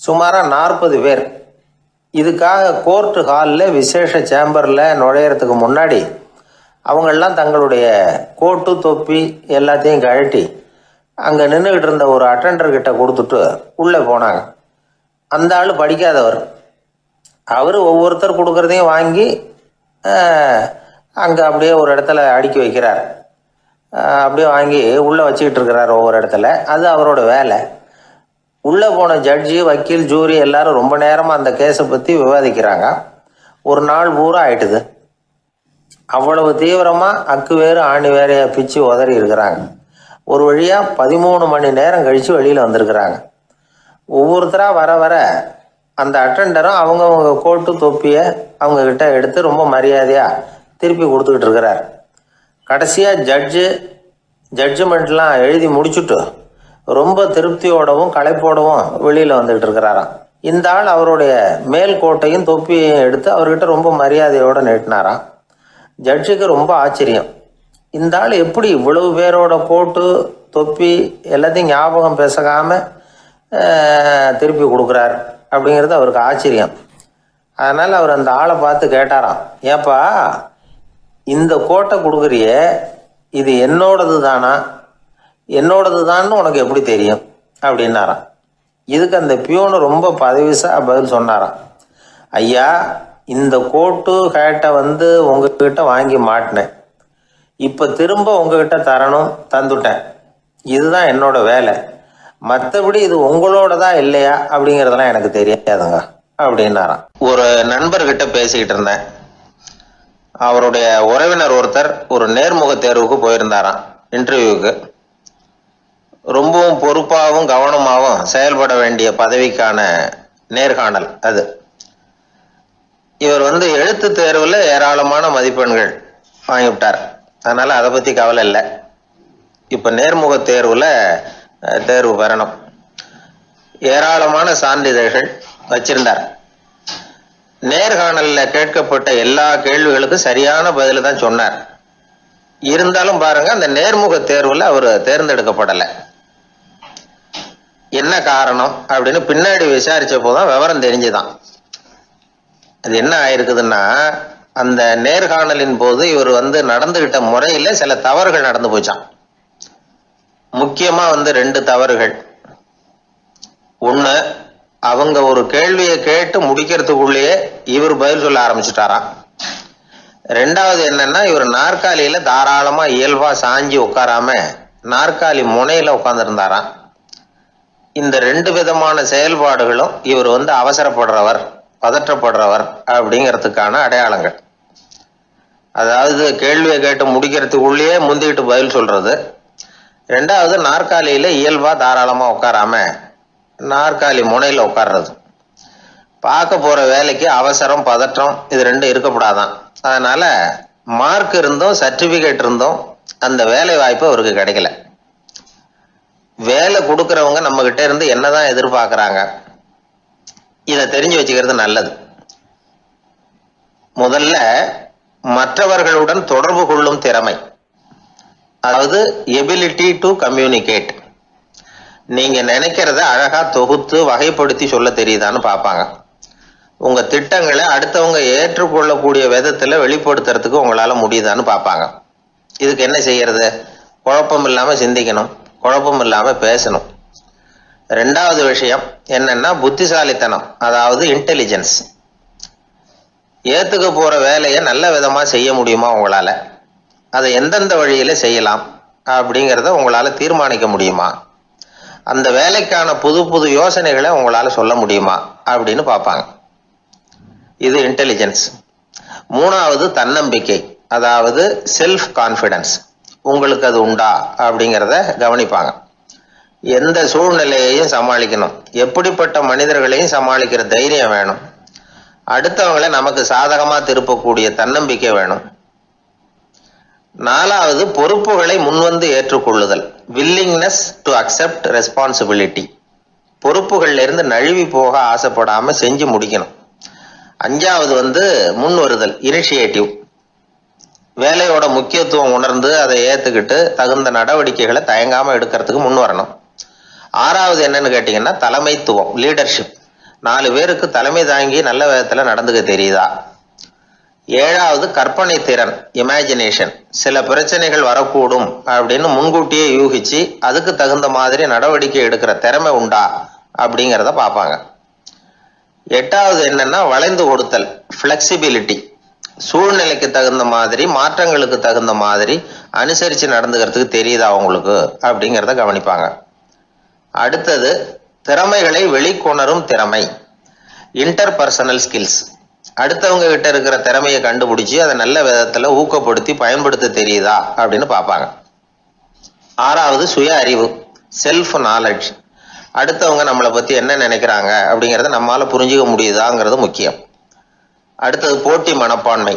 சுமாராக 40 பேர். இதுக்காக கோர்ட்டு ஹாலில் விசேஷ சேம்பரில் நுழையிறதுக்கு முன்னாடி அவங்களெலாம் தங்களுடைய கோட்டு தொப்பி எல்லாத்தையும் கழட்டி அங்கே நின்றுக்கிட்டு இருந்த ஒரு அட்டெண்டர்கிட்ட கொடுத்துட்டு உள்ளே போனாங்க. அந்த ஆள் படிக்காதவர். அவர் ஒவ்வொருத்தர் கொடுக்குறதையும் வாங்கி அங்கே அப்படியே ஒரு இடத்துல அடுக்கி வைக்கிறார். அப்படியே வாங்கி உள்ளே வச்சுக்கிட்டு இருக்கிறார் ஒவ்வொரு இடத்துல. அது அவரோட வேலை. உள்ளே போன ஜட்ஜி, வக்கீல், ஜூரி எல்லாரும் ரொம்ப நேரமாக அந்த கேஸை பற்றி விவாதிக்கிறாங்க. ஒரு நாள் பூரா ஆயிட்டுது. அவ்வளவு தீவிரமாக அக்கு வேறு ஆணி வேறைய பிச்சு உதறி இருக்கிறாங்க. ஒரு வழியாக 13 மணி நேரம் கழித்து வெளியில் வந்திருக்கிறாங்க. ஒவ்வொருத்தராக வர வர அந்த அட்டெண்டரும் அவங்கவுங்க கோட்டு தொப்பியை அவங்கக்கிட்ட எடுத்து ரொம்ப மரியாதையாக திருப்பி கொடுத்துக்கிட்டு இருக்கிறார். கடைசியாக ஜட்ஜ்மெண்ட்லாம் எழுதி முடிச்சுட்டு ரொம்ப திருப்தியோடவும் களைப்போடவும் வெளியில் வந்துக்கிட்டு இருக்கிறாராம். இந்த ஆள் அவருடைய மேல் கோட்டையும் தொப்பியையும் எடுத்து அவர்கிட்ட ரொம்ப மரியாதையோடு நீட்டினாராம். ஜட்ஜுக்கு ரொம்ப ஆச்சரியம். இந்த ஆள் எப்படி இவ்வளவு பேரோட கோட்டு தொப்பி எல்லாத்தையும் ஞாபகம் பேசாமல் திருப்பி கொடுக்குறார் அப்படிங்கிறது அவருக்கு ஆச்சரியம். அதனால் அவர் அந்த ஆளை பார்த்து கேட்டாராம், ஏப்பா இந்த கோட்டை கொடுக்குறியே, இது என்னோடது தானா? என்னோடது தான்னு உனக்கு எப்படி தெரியும் அப்படின்னாராம். இதுக்கு அந்த பியூனு ரொம்ப பதவிசாக பதில் சொன்னாராம், ஐயா இந்த கோட்டு ஹேட்டை உங்ககிட்ட வாங்கி மாட்டினேன். இப்போ திரும்ப உங்ககிட்ட தரணும், தந்துட்டேன். இதுதான் என்னோட வேலை. மற்றபடி இது உங்களோடதா இல்லையா அப்படிங்கிறதெல்லாம் எனக்கு தெரியாதுங்க அப்படின்னாராம். ஒரு நண்பர்கிட்ட பேசிக்கிட்டு இருந்தேன். அவருடைய உறவினர் ஒருத்தர் ஒரு நேர்முக தேர்வுக்கு போயிருந்தாராம், இன்டர்வியூக்கு. ரொம்பவும் பொறுப்பாகவும் கவனமாகவும் செயல்பட வேண்டிய பதவிக்கான நேர்காணல் அது. இவர் எழுத்து தேர்வில் ஏராளமான மதிப்பெண்கள் வாங்கிவிட்டார். அதனால் அதை பற்றி கவலை இல்லை. இப்போ நேர்முக தேர்வில் தேர்வு பெறணும். ஏராளமான சான்றிதழ்கள் வச்சிருந்தார். நேர்காணலில் கேட்கப்பட்ட எல்லா கேள்விகளுக்கும் சரியான பதில் தான் சொன்னார். இருந்தாலும் பாருங்க, அந்த நேர்முக தேர்வில் அவர் தேர்ந்தெடுக்கப்படலை. என்ன காரணம் அப்படின்னு பின்னாடி விசாரிச்ச போதுதான் விவரம் தெரிஞ்சுதான். அது என்ன ஆயிருக்குதுன்னா, அந்த நேர்காணலின் போது இவர் நடந்துகிட்ட முறையில சில தவறுகள் நடந்து போச்சான். முக்கியமா 2 தவறுகள். ஒண்ணு, அவங்க ஒரு கேள்வியை கேட்டு முடிக்கிறதுக்குள்ளேயே இவர் பதில் சொல்ல ஆரம்பிச்சுட்டாராம். ரெண்டாவது என்னன்னா, இவர் நாற்காலியில தாராளமா இயல்பா சாஞ்சி உட்காராம நாற்காலி முனையில உட்கார்ந்துருந்தாராம். இந்த 2 விதமான செயல்பாடுகளும் இவர் அவசரப்படுறவர், பதற்றப்படுறவர் அப்படிங்கிறதுக்கான அடையாளங்கள். அதாவது கேள்வியை கேட்டு முடிக்கிறதுக்குள்ளேயே முந்திக்கிட்டு பதில் சொல்றது. ரெண்டாவது, நாற்காலியில இயல்பா தாராளமா உட்காராம நாற்காலி முனையில உட்கார்றது. பார்க்க போற வேலைக்கு அவசரம், பதற்றம் இது 2 இருக்கக்கூடாதான். அதனால மார்க் இருந்தும் சர்டிபிகேட் இருந்தும் அந்த வேலை வாய்ப்பு அவருக்கு கிடைக்கல. வேலை கொடுக்கறவங்க நம்ம கிட்ட இருந்து என்னதான் எதிர்பார்க்கறாங்க, இதை தெரிஞ்சு வச்சுக்கிறது நல்லது. முதல்ல மற்றவர்களுடன் தொடர்பு கொள்ளும் திறமை, அதாவது எபிலிட்டி டு கம்யூனிகேட். நீங்க நினைக்கிறத அழகா தொகுத்து வகைப்படுத்தி சொல்ல தெரியுதான்னு பார்ப்பாங்க. உங்க திட்டங்களை அடுத்தவங்க ஏற்றுக்கொள்ளக்கூடிய விதத்துல வெளிப்படுத்துறதுக்கு உங்களால முடியுதான்னு பார்ப்பாங்க. இதுக்கு என்ன செய்யறது? குழப்பம் இல்லாம சிந்திக்கணும், குழப்பம் இல்லாம பேசணும். ரெண்டாவது விஷயம் என்னன்னா புத்திசாலித்தனம், அதாவது இன்டெலிஜென்ஸ். ஏத்துக்க போற வேலையை நல்ல விதமா செய்ய முடியுமா உங்களால? அதை எந்தெந்த வழியில செய்யலாம் அப்படிங்கிறத உங்களால தீர்மானிக்க முடியுமா? அந்த வேலைக்கான புது புது யோசனைகளை உங்களால சொல்ல முடியுமா அப்படின்னு பார்ப்பாங்க. இது இன்டெலிஜென்ஸ். மூணாவது தன்னம்பிக்கை, அதாவது செல்ஃப் கான்ஃபிடன்ஸ். உங்களுக்கு அது உண்டா அப்படிங்கிறத கவனிப்பாங்க. எந்த சூழ்நிலையையும் சமாளிக்கணும், எப்படிப்பட்ட மனிதர்களையும் சமாளிக்கிற தைரியம் வேணும், அடுத்தவங்களை நமக்கு சாதகமா திருப்பக்கூடிய தன்னம்பிக்கை வேணும். நாலாவது பொறுப்புகளை முன்வந்து ஏற்றுக்கொள்ளுதல், வில்லிங்னஸ் டு அக்செப்ட் ரெஸ்பான்சிபிலிட்டி. பொறுப்புகள்ல இருந்து நழுவி போக ஆசைப்படாம செஞ்சு முடிக்கணும். அஞ்சாவது முன் வருதல், இனிஷியேட்டிவ். வேலையோட முக்கியத்துவம் உணர்ந்து அதை ஏத்துக்கிட்டு தகுந்த நடவடிக்கைகளை தயங்காம எடுக்கிறதுக்கு முன் வரணும். ஆறாவது என்னன்னு கேட்டீங்கன்னா தலைமைத்துவம், லீடர்ஷிப். 4 பேருக்கு தலைமை தாங்கி நல்ல விதத்துல நடந்துக்க தெரியுதா? ஏழாவது கற்பனை திறன், இமேஜினேஷன். சில பிரச்சனைகள் வரக்கூடும் அப்படின்னு முன்கூட்டியே யூகிச்சு அதுக்கு தகுந்த மாதிரி நடவடிக்கை எடுக்கிற திறமை உண்டா அப்படிங்கிறத பார்ப்பாங்க. எட்டாவது என்னன்னா வளைந்து கொடுத்தல், பிளெக்சிபிலிட்டி. சூழ்நிலைக்கு தகுந்த மாதிரி, மாற்றங்களுக்கு தகுந்த மாதிரி அனுசரிச்சு நடந்துக்கிறதுக்கு தெரியுதா அவங்களுக்கு அப்படிங்கிறத கவனிப்பாங்க. அடுத்தது திறமைகளை வெளிக்கொணரும் திறமை, இன்டர்பர்சனல் ஸ்கில்ஸ். அடுத்தவங்க கிட்ட இருக்கிற திறமையை கண்டுபிடிச்சி அதை நல்ல விதத்துல ஊக்கப்படுத்தி பயன்படுத்த தெரியுதா அப்படின்னு பார்ப்பாங்க. ஆறாவது சுய அறிவு, செல்ஃப் நாலேஜ். அடுத்தவங்க நம்மளை பத்தி என்ன நினைக்கிறாங்க அப்படிங்கிறத நம்மளால புரிஞ்சுக்க முடியுதாங்கிறது முக்கியம். அடுத்தது போட்டி மனப்பான்மை,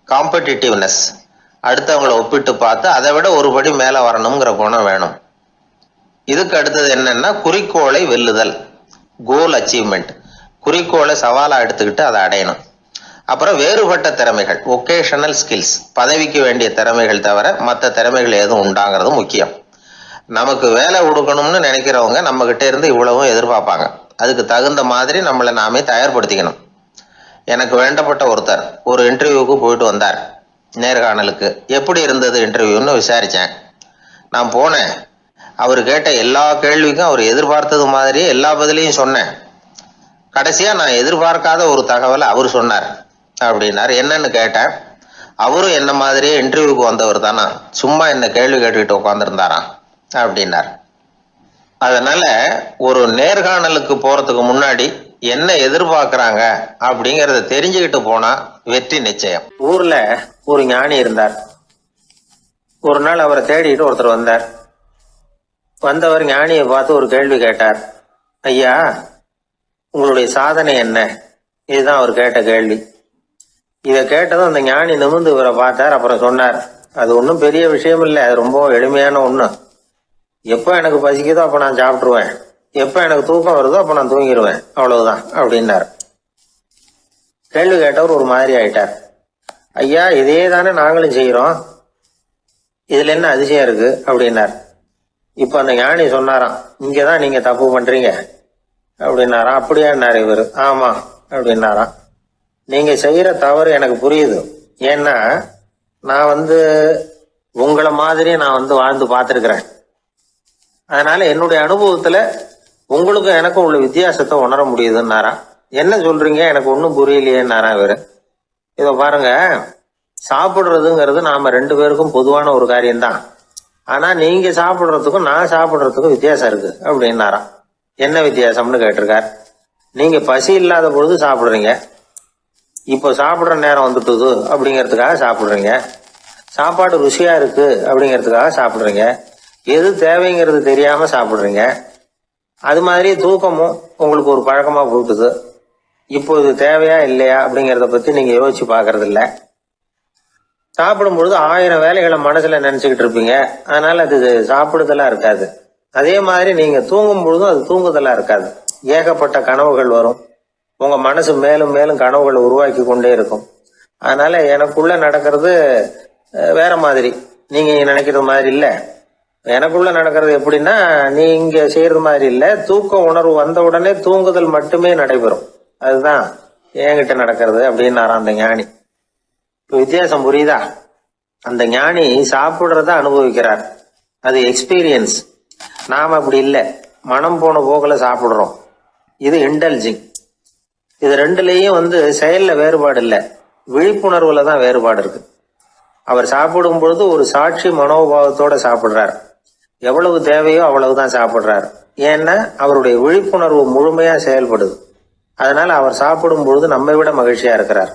காம்படிட்டிவ்னஸ். அடுத்தவங்களை ஒப்பிட்டு பார்த்து அதை விட ஒரு படி மேல வரணுங்கிற குணம் வேணும். இதுக்கு அடுத்தது என்னன்னா குறிக்கோளை வெல்லுதல், கோல் அச்சீவ்மெண்ட். குறிக்கோளை சவாலா எடுத்துக்கிட்டு அதை அடையணும். அப்புறம் வேறுபட்ட திறமைகள், ஒகேஷனல் ஸ்கில்ஸ். பதவிக்கு வேண்டிய திறமைகள் தவிர மற்ற திறமைகள் எதுவும் உண்டாங்கிறது முக்கியம். நமக்கு வேலை கொடுக்கணும்னு நினைக்கிறவங்க நம்ம கிட்ட இருந்து இவ்வளவும் எதிர்பார்ப்பாங்க. அதுக்கு தகுந்த மாதிரி நம்மளை நாமே தயார்படுத்திக்கணும். எனக்கு வேண்டப்பட்ட ஒருத்தர் ஒரு இன்டர்வியூக்கு போயிட்டு வந்தார், நேர்காணலுக்கு. எப்படி இருந்தது இன்டர்வியூன்னு விசாரிச்சேன். நான் போனேன். அவர் கேட்ட எல்லா கேள்விக்கும் அவர் எதிர்பார்த்தது மாதிரியே எல்லா பதிலையும் சொன்னேன். கடைசியா நான் எதிர்பார்க்காத ஒரு தகவலை அவர் சொன்னார் அப்படின்னார். என்னன்னு கேட்டேன். அவரும் என்ன மாதிரியே இன்டர்வியூக்கு வந்தவர் தானா, சும்மா என்ன கேள்வி கேட்டுக்கிட்டு உட்காந்துருந்தாராம் அப்படின்னார். அதனால ஒரு நேர்காணலுக்கு போறதுக்கு முன்னாடி என்ன எதிர்பார்க்கறாங்க அப்படிங்கறத தெரிஞ்சுக்கிட்டு போனா வெற்றி நிச்சயம். ஊர்ல ஒரு ஞானி இருந்தார். ஒரு நாள் அவரை தேடிட்டு ஒருத்தர் வந்தார். வந்தவர் ஞானியை பார்த்து ஒரு கேள்வி கேட்டார். ஐயா, உங்களுடைய சாதனை என்ன? இதுதான் அவர் கேட்ட கேள்வி. இதை கேட்டதும் அந்த ஞானி நிமிர்ந்து இவரை பார்த்தார். அப்புறம் சொன்னார், அது ஒன்றும் பெரிய விஷயம் இல்லை, அது ரொம்ப எளிமையான ஒண்ணு. எப்போ எனக்கு பசிக்குதோ அப்போ நான் சாப்பிட்டுருவேன், எப்போ எனக்கு தூக்கம் வருதோ அப்போ நான் தூங்கிடுவேன், அவ்வளவுதான் அப்படின்னார். கேள்வி கேட்டவர் ஒரு மாதிரி ஆயிட்டார். ஐயா, இதே தானே நாங்களும் செய்யறோம், இதுல என்ன அதிசயம் இருக்கு அப்படின்னார். இப்ப அந்த ஞானி சொன்னாராம், இங்கதான் நீங்க தப்பு பண்றீங்க அப்படின்னாராம். அப்படியான்னாரு இவர். ஆமா அப்படின்னாராம். நீங்க செய்யற தவறு எனக்கு புரியுது. ஏன்னா நான் உங்களை மாதிரி நான் வாழ்ந்து பார்த்திருக்கிறேன். அதனால என்னுடைய அனுபவத்துல உங்களுக்கும் எனக்கும் உள்ள வித்தியாசத்தை உணர முடியுதுன்னாராம். என்ன சொல்றீங்க, எனக்கு ஒன்னும் புரியலையேன்னாராம் இவரு. இத பாருங்க, சாப்பிடுறதுங்கிறது நாம ரெண்டு பேருக்கும் பொதுவான ஒரு காரியம்தான். ஆனா நீங்க சாப்பிடுறதுக்கும் நான் சாப்பிடுறதுக்கும் வித்தியாசம் இருக்கு அப்படின்னாராம். என்ன வித்தியாசம்னு கேட்டிருக்கார். நீங்க பசி இல்லாத பொழுது சாப்பிடுறீங்க, இப்போ சாப்பிடுற நேரம் வந்துட்டுது அப்படிங்கிறதுக்காக சாப்பிடுறீங்க. சாப்பாடு ருசியா இருக்கு அப்படிங்கிறதுக்காக சாப்பிடுறீங்க. எது தேவைங்கிறது தெரியாம சாப்பிடுறீங்க. அது மாதிரி தூக்கமும் உங்களுக்கு ஒரு பழக்கமா போட்டுது. இப்போ இது தேவையா இல்லையா அப்படிங்கிறத பத்தி நீங்க யோசிச்சு பாக்குறது இல்ல. சாப்பிடும் பொழுது 1000 வேலைகளை மனசுல நினைச்சுக்கிட்டு இருப்பீங்க. அதனால அது சாப்பிடுதலா இருக்காது. அதே மாதிரி நீங்க தூங்கும் பொழுதும் அது தூங்குதலா இருக்காது. ஏகப்பட்ட கனவுகள் வரும். உங்க மனசு மேலும் மேலும் கனவுகளை உருவாக்கி கொண்டே இருக்கும். அதனால எனக்குள்ள நடக்கிறது வேற மாதிரி, நீங்க நினைக்கிறது மாதிரி இல்ல. எனக்குள்ள நடக்கிறது எப்படின்னா, நீங்க செய்யறது மாதிரி இல்ல. தூக்க உணர்வு வந்த உடனே தூங்குதல் மட்டுமே நடைபெறும். அதுதான் என்கிட்ட நடக்கிறது அப்படின்னாராம் அந்த ஞானி. வித்தியாசம் புரியுதா? அந்த ஞானி சாப்பிடுறத அனுபவிக்கிறார், அது எக்ஸ்பீரியன்ஸ். நாம அப்படி இல்லை, மனம் போன போக்குல சாப்பிடுறோம். இது இன்டெலிஜிங். இது ரெண்டுலயும் செயல்ல வேறுபாடு இல்லை, விழிப்புணர்வுல தான் வேறுபாடு இருக்கு. அவர் சாப்பிடும் பொழுது ஒரு சாட்சி மனோபாவத்தோட சாப்பிடுறார். எவ்வளவு தேவையோ அவ்வளவுதான் சாப்பிடுறார். ஏன்னா அவருடைய விழிப்புணர்வு முழுமையா செயல்படுது. அதனால அவர் சாப்பிடும் பொழுது நம்மை விட மகிழ்ச்சியா இருக்கிறார்.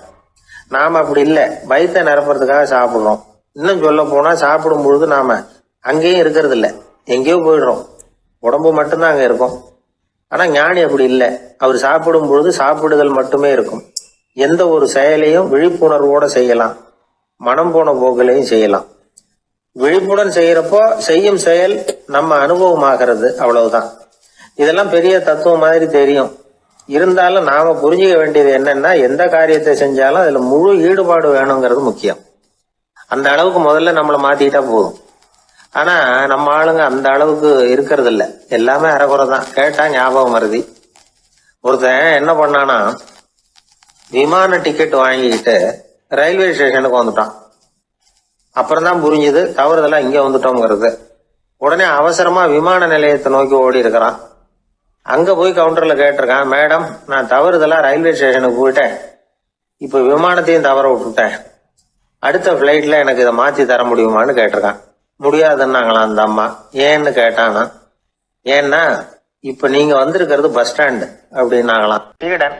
நாம அப்படி இல்லை, வயிற்றை நிரப்புறதுக்காக சாப்பிடுறோம். இன்னும் சொல்ல போனா சாப்பிடும் பொழுது நாம அங்கேயும் இருக்கிறது இல்லை, எங்கேயோ போயிடுறோம். உடம்பு மட்டும்தான் அங்க இருக்கும். ஆனா ஞானி அப்படி இல்லை. அவர் சாப்பிடும் பொழுது சாப்பிடுதல் மட்டுமே இருக்கும். எந்த ஒரு செயலையும் விழிப்புணர்வோட செய்யலாம், மனம் போன போக்கிலையும் செய்யலாம். விழிப்புடன் செய்யறப்போ செய்யும் செயல் நம்ம அனுபவமாகிறது, அவ்வளவுதான். இதெல்லாம் பெரிய தத்துவம் மாதிரி தெரியும். இருந்தாலும் நாம புரிஞ்சுக்க வேண்டியது என்னன்னா, எந்த காரியத்தை செஞ்சாலும் அதுல முழு ஈடுபாடு வேணுங்கிறது முக்கியம். அந்த அளவுக்கு முதல்ல நம்மளை மாத்திட்டா போதும். ஆனா நம்ம ஆளுங்க அந்த அளவுக்கு இருக்கிறது இல்ல, எல்லாமே அரைகுறை தான். கேட்டா ஞாபகம் மருதி. ஒருத்தன் என்ன பண்ணானா, விமான டிக்கெட் வாங்கிக்கிட்டு ரயில்வே ஸ்டேஷனுக்கு வந்துட்டான். அப்புறம் தான் புரிஞ்சுது தவறுதெல்லாம் இங்க வந்துட்டோம்ங்கிறது. உடனே அவசரமா விமான நிலையத்தை நோக்கி ஓடி இருக்கிறான். அங்கே போய் கவுண்டரில் கேட்டிருக்கான், மேடம் நான் தவறுதெல்லாம் ரயில்வே ஸ்டேஷனுக்கு போயிட்டேன், இப்போ விமானத்தையும் தவற விட்டுட்டேன், அடுத்த ஃப்ளைட்டில் எனக்கு இதை மாற்றி தர முடியுமான்னு கேட்டிருக்கான். முடியாதுன்னாங்களாம் அந்த அம்மா. ஏன்னு கேட்டானா, ஏன்னா இப்போ நீங்கள் வந்திருக்கிறது பஸ் ஸ்டாண்டு அப்படின்னாங்களாம். சீடன்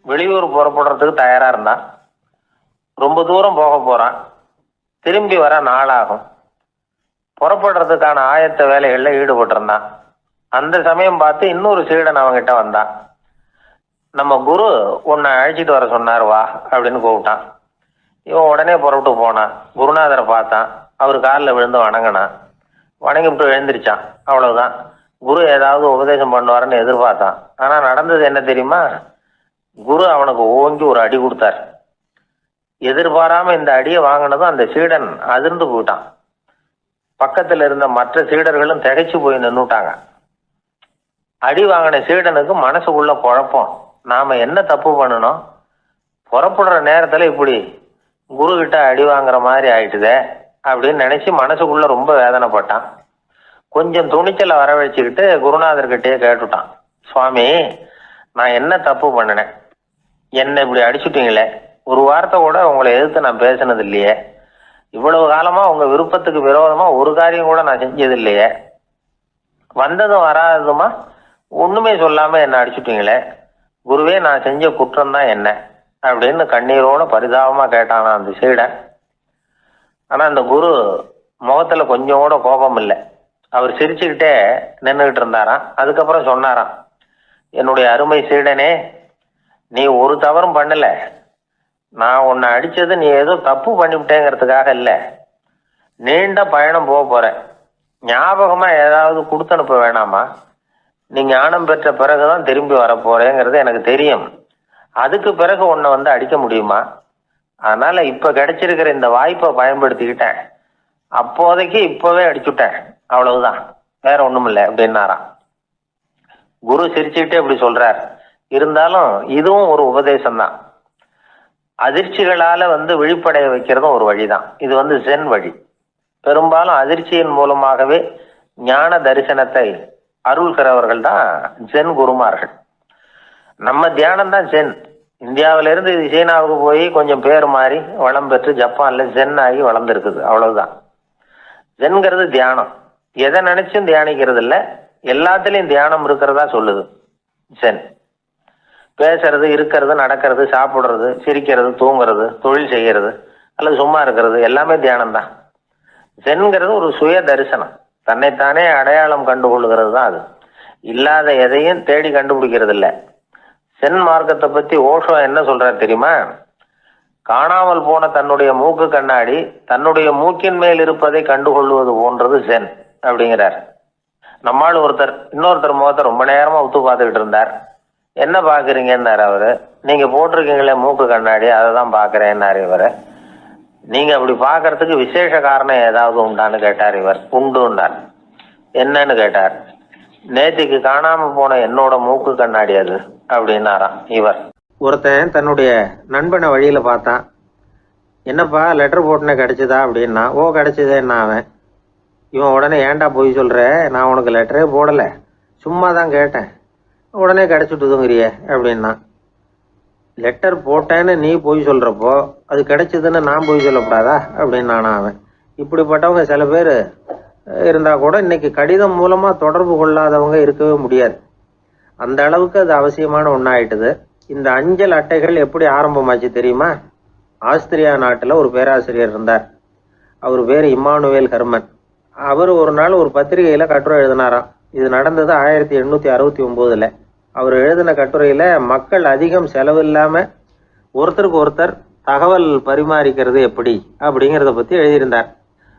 வெளியூர் புறப்படுறதுக்கு தயாராக இருந்தான். ரொம்ப தூரம் போக போகிறான், திரும்பி வர நாளாகும். புறப்படுறதுக்கான ஆயத்த வேலைகளில் ஈடுபட்டிருந்தான். அந்த சமயம் பார்த்து இன்னொரு சீடன் அவங்கிட்ட வந்தான். நம்ம குரு உன்னை அழைச்சிட்டு வர சொன்னார் வா அப்படின்னு கூப்பிட்டான். இவன் உடனே புறப்பட்டு போனான். குருநாதரை பார்த்தான். அவர் காலில் விழுந்து வணங்கினான். வணங்கிவிட்டு எழுந்திரிச்சான். அவ்வளவுதான். குரு ஏதாவது உபதேசம் பண்ணுவாருன்னு எதிர்பார்த்தான். ஆனால் நடந்தது என்ன தெரியுமா? குரு அவனுக்கு ஓங்கி ஒரு அடி கொடுத்தார். எதிர்பாராம இந்த அடியை வாங்கினதும் அந்த சீடன் அதிர்ந்து போயிட்டான். பக்கத்தில் இருந்த மற்ற சீடர்களும் திகைச்சு போய் நின்றுட்டாங்க. அடி வாங்கின சீடனுக்கு மனசுக்குள்ள குழப்பம். நாம என்ன தப்பு பண்ணணும், புறப்படுற நேரத்துல இப்படி குரு கிட்ட அடி வாங்குற மாதிரி ஆயிட்டுதே அப்படின்னு நினைச்சு மனசுக்குள்ள ரொம்ப வேதனைப்பட்டான். கொஞ்சம் துணிச்சலை வரவழைச்சுக்கிட்டு குருநாதர்கிட்டயே கேட்டுட்டான், சுவாமி நான் என்ன தப்பு பண்ணினேன், என்ன இப்படி அடிச்சுட்டீங்களே, ஒரு வார்த்தை கூட உங்களை எதிர்த்து நான் பேசினது இல்லையே, இவ்வளவு காலமா உங்க விருப்பத்துக்கு விரோதமா ஒரு காரியம் கூட நான் செஞ்சது இல்லையே, வந்ததும் வராததுமா ஒண்ணுமே சொல்லாம என்ன அடிச்சுட்டீங்களே, குருவே நான் செஞ்ச குற்றம் தான் என்ன அப்படின்னு கண்ணீரோட பரிதாபமா கேட்டானா அந்த சீடன். ஆனா அந்த குரு முகத்துல கொஞ்சம் கூட கோபம் இல்லை. அவர் சிரிச்சுக்கிட்டே நின்றுகிட்டு இருந்தாராம். அதுக்கப்புறம் சொன்னாராம், என்னுடைய அருமை சீடனே, நீ ஒரு தவறும் பண்ணல, நான் உன்னை அடிச்சது நீ ஏதோ தப்பு பண்ணிவிட்டேங்கிறதுக்காக இல்லை, நீண்ட பயணம் போக போறேன், ஞாபகமா ஏதாவது கொடுத்து அனுப்ப வேணாமா, நீ ஞானம் பெற்ற பிறகுதான் திரும்பி வர போறேங்கிறது எனக்கு தெரியும், அதுக்கு பிறகு உன்னை வந்து அடிக்க முடியுமா, அதனால இப்ப கிடைச்சிருக்கிற இந்த வாய்ப்பை பயன்படுத்திக்கிட்டேன், அப்போதைக்கு இப்பவே அடிச்சுட்டேன், அவ்வளவுதான், வேற ஒண்ணும் இல்லை அப்படின்னாராம். குரு சிரிச்சுக்கிட்டே இப்படி சொல்றார். இருந்தாலும் இதுவும் ஒரு உபதேசம் தான். அதிர்ச்சிகளால வந்து விழிப்படைய வைக்கிறதும் ஒரு வழிதான். இது வந்து ஜென் வழி. பெரும்பாலும் அதிர்ச்சியின் மூலமாகவே ஞான தரிசனத்தை அருள்கிறவர்கள் தான் ஜென் குருமார்கள். நம்ம தியானம் தான் ஜென். இந்தியாவிலிருந்து இது சீனாவுக்கு போய் கொஞ்சம் பேர் மாறி வளம் பெற்று ஜப்பான்ல ஜென் ஆகி வளர்ந்துருக்குது, அவ்வளவுதான். ஜென்கிறது தியானம். எதை நினைச்சும் தியானிக்கிறது இல்லை, எல்லாத்துலயும் தியானம் இருக்கிறதா சொல்லுது ஜென். பேசுறது, இருக்கிறது, நடக்கிறது, சாப்பிடுறது, சிரிக்கிறது, தூங்குறது, தொழில் செய்கிறது அல்லது சும்மா இருக்கிறது எல்லாமே தியானம் தான். ஜென்கிறது ஒரு சுய தரிசனம், தன்னைத்தானே அடையாளம் கண்டுகொள்ளுகிறது தான் அது. இல்லாத எதையும் தேடி கண்டுபிடிக்கிறது இல்லை. சென் மார்க்கத்தை பத்தி ஓஷோ என்ன சொல்றாரு தெரியுமா? காணாமல் போன தன்னுடைய மூக்கு கண்ணாடி தன்னுடைய மூக்கின் மேல் இருப்பதை கண்டுகொள்வது போன்றது சென் அப்படிங்கிறார். நம்மால் இன்னொருத்தர் முகத்தை ரொம்ப நேரமா உத்து பார்த்துக்கிட்டு இருந்தார். என்ன பாக்குறீங்கன்னாரு அவரு. நீங்க போட்டிருக்கீங்களே மூக்கு கண்ணாடி, அதை தான் பாக்குறேன்னாரு இவரு. நீங்க அப்படி பாக்குறதுக்கு விசேஷ காரணம் ஏதாவது உண்டான்னு கேட்டார் இவர். உண்டுன்னார். என்னன்னு கேட்டார். நேத்திக்கு காணாம போன என்னோட மூக்கு கண்ணாடி அது அப்படின்னாராம் இவர். ஒருத்தன் தன்னுடைய நண்பனை வழியில பார்த்தான். என்னப்பா லெட்டர் போட்டுனே கிடைச்சதா அப்படின்னா. ஓ கிடைச்சதேன்னா அவன். இவன் உடனே ஏன்டா போய் சொல்ற, நான் உனக்கு லெட்டரே போடல, சும்மா தான் கேட்டேன், உடனே கிடைச்சிட்டுதுங்கிறிய அப்படின்னா. லெட்டர் போட்டேன்னு நீ போய் சொல்றப்போ அது கிடைச்சதுன்னு நான் போய் சொல்லக்கூடாதா அப்படின்னானா அவன். இப்படிப்பட்டவங்க சில பேர் இருந்தா கூட இன்னைக்கு கடிதம் மூலமா தொடர்பு கொள்ளாதவங்க இருக்கவே முடியாது. அந்த அளவுக்கு அது அவசியமான ஒன்னாயிட்டுது. இந்த அஞ்சல் அட்டைகள் எப்படி ஆரம்பமாச்சு தெரியுமா? ஆஸ்திரியா நாட்டுல ஒரு பேராசிரியர் இருந்தார். அவர் பேர் இம்மானுவேல் ஹெர்மன். அவர் ஒரு நாள் ஒரு பத்திரிகையில கட்டுரை எழுதினாராம். இது நடந்தது 1869. அவர் எழுதின கட்டுரையில மக்கள் அதிகம் செலவு இல்லாம ஒருத்தருக்கு ஒருத்தர் தகவல் பரிமாறிக்கிறது எப்படி அப்படிங்கிறத பத்தி எழுதியிருந்தார்.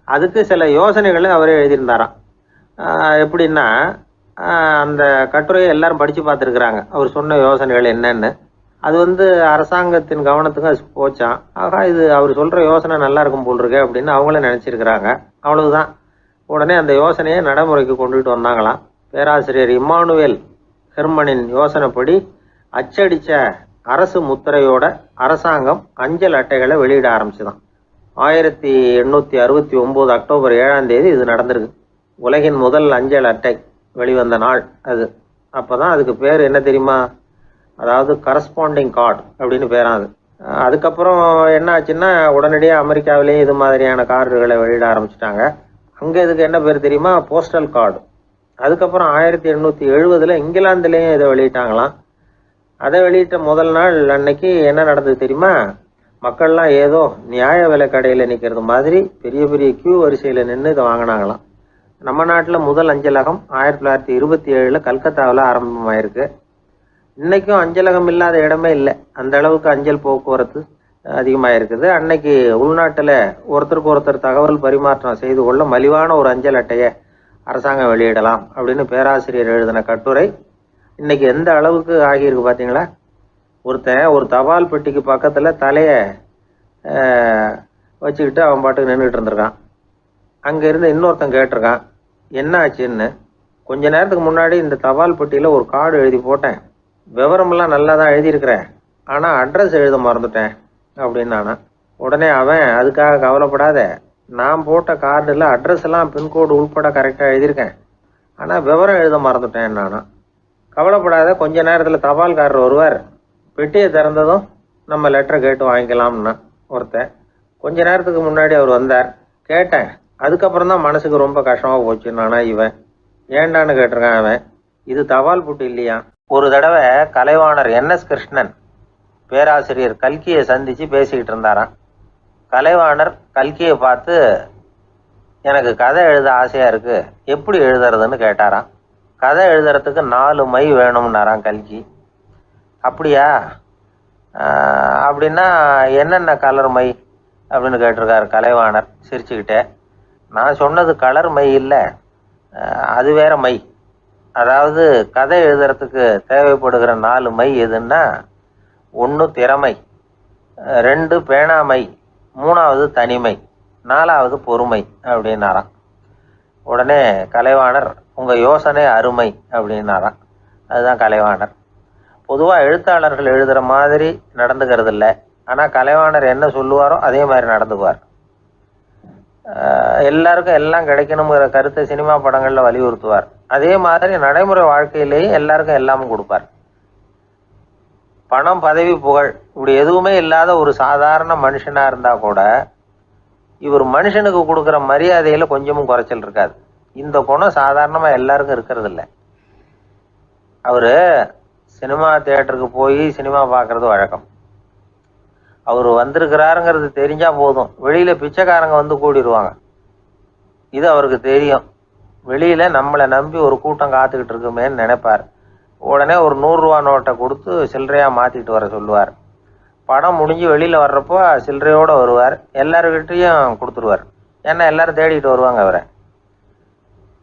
அதுக்கு சில யோசனைகளை அவரே எழுதியிருந்தாராம். எப்படின்னா, அந்த கட்டுரையை எல்லாரும் படிச்சு பார்த்துருக்குறாங்க. அவர் சொன்ன யோசனைகள் என்னன்னு. அது வந்து அரசாங்கத்தின் கவனத்துக்கு அது போச்சான். ஆகா, இது அவர் சொல்ற யோசனை நல்லா இருக்கும் போல் இருக்கு அப்படின்னு அவங்களே நினைச்சிருக்கிறாங்க. அவ்வளவுதான். உடனே அந்த யோசனையை நடைமுறைக்கு கொண்டுட்டு வந்தாங்களாம். பேராசிரியர் இம்மானுவேல் ஹெர்மனின் யோசனைப்படி அச்சடிச்ச அரசு முத்திரையோட அரசாங்கம் அஞ்சல் அட்டைகளை வெளியிட ஆரம்பிச்சுதான். 1869 அக்டோபர் 7 இது நடந்திருக்கு. உலகின் முதல் அஞ்சல் அட்டை வெளிவந்த நாள் அது. அப்போதான் அதுக்கு பேர் என்ன தெரியுமா? அதாவது கரஸ்பாண்டிங் கார்டு அப்படின்னு பேரான் அது. அதுக்கப்புறம் என்ன ஆச்சுன்னா உடனடியாக அமெரிக்காவிலேயே இது மாதிரியான கார்டுகளை வெளியிட ஆரம்பிச்சிட்டாங்க. அங்கே இதுக்கு என்ன பேர் தெரியுமா? Postal card. அதுக்கப்புறம் 1870 இங்கிலாந்துலேயும் இதை வெளியிட்டாங்களாம். அதை வெளியிட்ட முதல் நாள் அன்னைக்கு என்ன நடந்தது தெரியுமா? மக்கள்லாம் ஏதோ நியாய விலை கடையில் நிற்கிறது மாதிரி பெரிய பெரிய கியூ வரிசையில் நின்று இதை வாங்கினாங்களாம். நம்ம நாட்டில் முதல் அஞ்சலகம் 1927 கல்கத்தாவில் ஆரம்பமாயிருக்கு. இன்னைக்கும் அஞ்சலகம் இல்லாத இடமே இல்லை. அந்த அளவுக்கு அஞ்சல் போக்குவரத்து அதிகமாக இருக்குது. அன்னைக்கு உள்நாட்டில் ஒருத்தருக்கு ஒருத்தர் தகவல் பரிமாற்றம் செய்து கொள்ள மலிவான ஒரு அஞ்சல் அட்டையை அரசாங்கம் வெளியிடலாம் அப்படின்னு பேராசிரியர் எழுதின கட்டுரை இன்னைக்கு எந்த அளவுக்கு ஆகியிருக்கு பார்த்தீங்களா? ஒருத்தன் ஒரு தபால் பெட்டிக்கு பக்கத்தில் தலையை வச்சுக்கிட்டு அவன் பாட்டுக்கு நின்றுட்டு இருந்திருக்கான். அங்கேருந்து இன்னொருத்தன் கேட்டிருக்கான் என்ன ஆச்சுன்னு. கொஞ்ச நேரத்துக்கு முன்னாடி இந்த தபால் பெட்டியில் ஒரு கார்டு எழுதி போட்டேன், விவரமெல்லாம் நல்லா தான் எழுதியிருக்கிறேன், ஆனால் அட்ரஸ் எழுத மறந்துட்டேன் அப்படின்னு நானா. உடனே அவன் அதுக்காக கவலைப்படாத, நான் போட்ட கார்டில் அட்ரஸ் எல்லாம் பின்கோடு உள்பட கரெக்டாக எழுதியிருக்கேன், ஆனால் விவரம் எழுத மறந்துட்டேன் நானா. கவலைப்படாத, கொஞ்ச நேரத்தில் தபால்காரர் வருவார், பெட்டியை திறந்ததும் நம்ம லெட்டரை கேட்டு வாங்கிக்கலாம்னா ஒருத்தன். கொஞ்ச நேரத்துக்கு முன்னாடி அவர் வந்தார், கேட்டேன், அதுக்கப்புறம் தான் மனசுக்கு ரொம்ப கஷ்டமாக போச்சு நானா. இவன் ஏண்டான்னு கேட்டிருக்கான். அவன் இது தபால் புட்டு இல்லையா. ஒரு தடவை கலைவாணர் NS கிருஷ்ணன் பேராசிரியர் கல்கியை சந்திச்சு பேசிக்கிட்டு இருந்தாராம். கலைவாணர் கல்கியை பார்த்து எனக்கு கதை எழுத ஆசையா இருக்கு, எப்படி எழுதுறதுன்னு கேட்டாராம். கதை எழுதுறதுக்கு 4 மை வேணும்னாராம் கல்கி. அப்படியா, அப்படின்னா என்னென்ன கலர் மை அப்படின்னு கேட்டிருக்காரு கலைவாணர் சிரிச்சுக்கிட்டே. நான் சொன்னது கலர் மை இல்லை, அது வேற மை. அதாவது கதை எழுதுறதுக்கு தேவைப்படுகிற 4 மை எதுன்னா, 1 திறமை, 2 பேணாமை, 3வது தனிமை, 4வது பொறுமை அப்படின்னாராம். உடனே கலைவாணர் உங்க யோசனை அருமை அப்படின்னாராம். அதுதான் கலைவாணர். பொதுவாக எழுத்தாளர்கள் எழுதுகிற மாதிரி நடந்துக்கிறது இல்லை, ஆனால் கலைவாணர் என்ன சொல்லுவாரோ அதே மாதிரி நடந்துக்குவார். எல்லாருக்கும் எல்லாம் கிடைக்கணுங்கிற கருத்தை சினிமா படங்களில் வலியுறுத்துவார். அதே மாதிரி நடைமுறை வாழ்க்கையிலேயும் எல்லாருக்கும் எல்லாமும் கொடுப்பார். பணம், பதவி, புகழ் இப்படி எதுவுமே இல்லாத ஒரு சாதாரண மனுஷனா இருந்தா கூட இவர் மனுஷனுக்கு கொடுக்குற மரியாதையில கொஞ்சமும் குறைச்சல் இருக்காது. இந்த குணம் சாதாரணமா எல்லாருக்கும் இருக்கிறது இல்லை. அவரு சினிமா தியேட்டருக்கு போய் சினிமா பார்க்கறது வழக்கம். அவர் வந்திருக்கிறாருங்கிறது தெரிஞ்சா போதும், வெளியில பிச்சைக்காரங்க வந்து கூடிடுவாங்க. இது அவருக்கு தெரியும். வெளியில நம்மளை நம்பி ஒரு கூட்டம் காத்துக்கிட்டு இருக்குமேன்னு நினைப்பார். உடனே ஒரு 100 ரூபா நோட்டை கொடுத்து சில்லறையா மாத்திட்டு வர சொல்லுவார். படம் முடிஞ்சு வெளியில வர்றப்போ சில்லறையோட வருவார், எல்லாருக்கிட்டையும் கொடுத்துருவார். ஏன்னா எல்லாரும் தேடிட்டு வருவாங்க அவரை.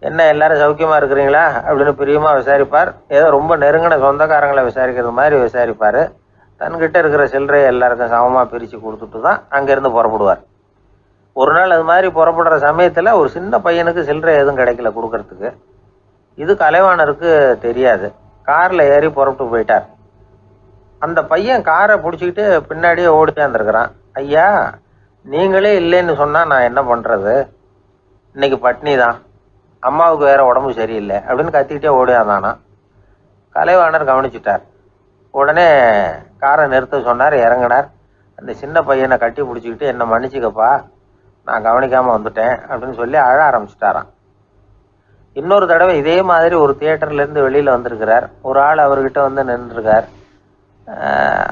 என்ன எல்லாரும் சௌக்கியமா இருக்கிறீங்களா அப்படின்னு பிரியமா விசாரிப்பார். ஏதோ ரொம்ப நெருங்கின சொந்தக்காரங்களை விசாரிக்கிறது மாதிரி விசாரிப்பார். தன்கிட்ட இருக்கிற சில்லறையை எல்லாருக்கும் சமமா பிரித்து கொடுத்துட்டு தான் அங்கேருந்து புறப்படுவார். ஒரு நாள் அது மாதிரி புறப்படுற சமயத்தில் ஒரு சின்ன பையனுக்கு சில்லறை எதுவும் கிடைக்கல கொடுக்கறதுக்கு. இது கலைவாணருக்கு தெரியாது. காரில் ஏறி புறப்பட்டு போயிட்டார். அந்த பையன் காரை பிடிச்சிக்கிட்டு பின்னாடியே ஓடிச்சாந்துருக்கிறான். ஐயா, நீங்களே இல்லைன்னு சொன்னால் நான் என்ன பண்ணுறது, இன்னைக்கு பட்னி தான், அம்மாவுக்கு வேற உடம்பு சரியில்லை அப்படின்னு கத்திக்கிட்டே ஓடியாந்தானா. கலைவாணர் கவனிச்சுட்டார். உடனே காரை நிறுத்த சொன்னார், இறங்கினார். அந்த சின்ன பையனை கட்டி பிடிச்சிக்கிட்டு என்னை மன்னிச்சுக்கப்பா, நான் கவனிக்காமல் வந்துட்டேன் அப்படின்னு சொல்லி அழ ஆரம்பிச்சுட்டாராம். இன்னொரு தடவை இதே மாதிரி ஒரு தியேட்டர்லேருந்து வெளியில் வந்திருக்கிறார். ஒரு ஆள் அவர்கிட்ட வந்து நின்றுருக்கார்.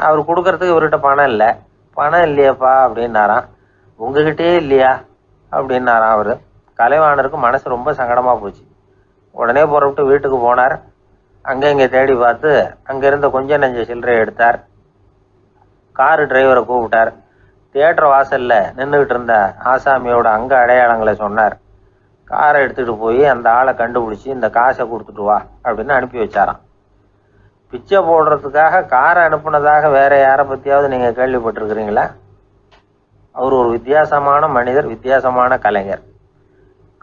அவர் கொடுக்கறதுக்கு இவர்கிட்ட பணம் இல்லை. பணம் இல்லையாப்பா அப்படின்னாராம். உங்ககிட்டயே இல்லையா அப்படின்னாராம் அவர். கலைவாணருக்கு மனசு ரொம்ப சங்கடமாக போச்சு. உடனே புறப்பட்டு வீட்டுக்கு போனார். அங்கே இங்கே தேடி பார்த்து அங்கேருந்து கொஞ்சம் நெஞ்ச சில்லறையை எடுத்தார். காரு டிரைவரை கூப்பிட்டார். தியேட்டர் வாசலில் நின்றுக்கிட்டு இருந்த ஆசாமியோட அங்க அடையாளங்களை சொன்னார். காரை எடுத்துகிட்டு போய் அந்த ஆளை கண்டுபிடிச்சி இந்த காசை கொடுத்துட்டு வா அப்படின்னு அனுப்பி வச்சாராம். பிச்சை போடுறதுக்காக காரை அனுப்புனதாக வேற யாரை பற்றியாவது நீங்கள் கேள்விப்பட்டிருக்கிறீங்களா? அவர் ஒரு வித்தியாசமான மனிதர், வித்தியாசமான கலைஞர்.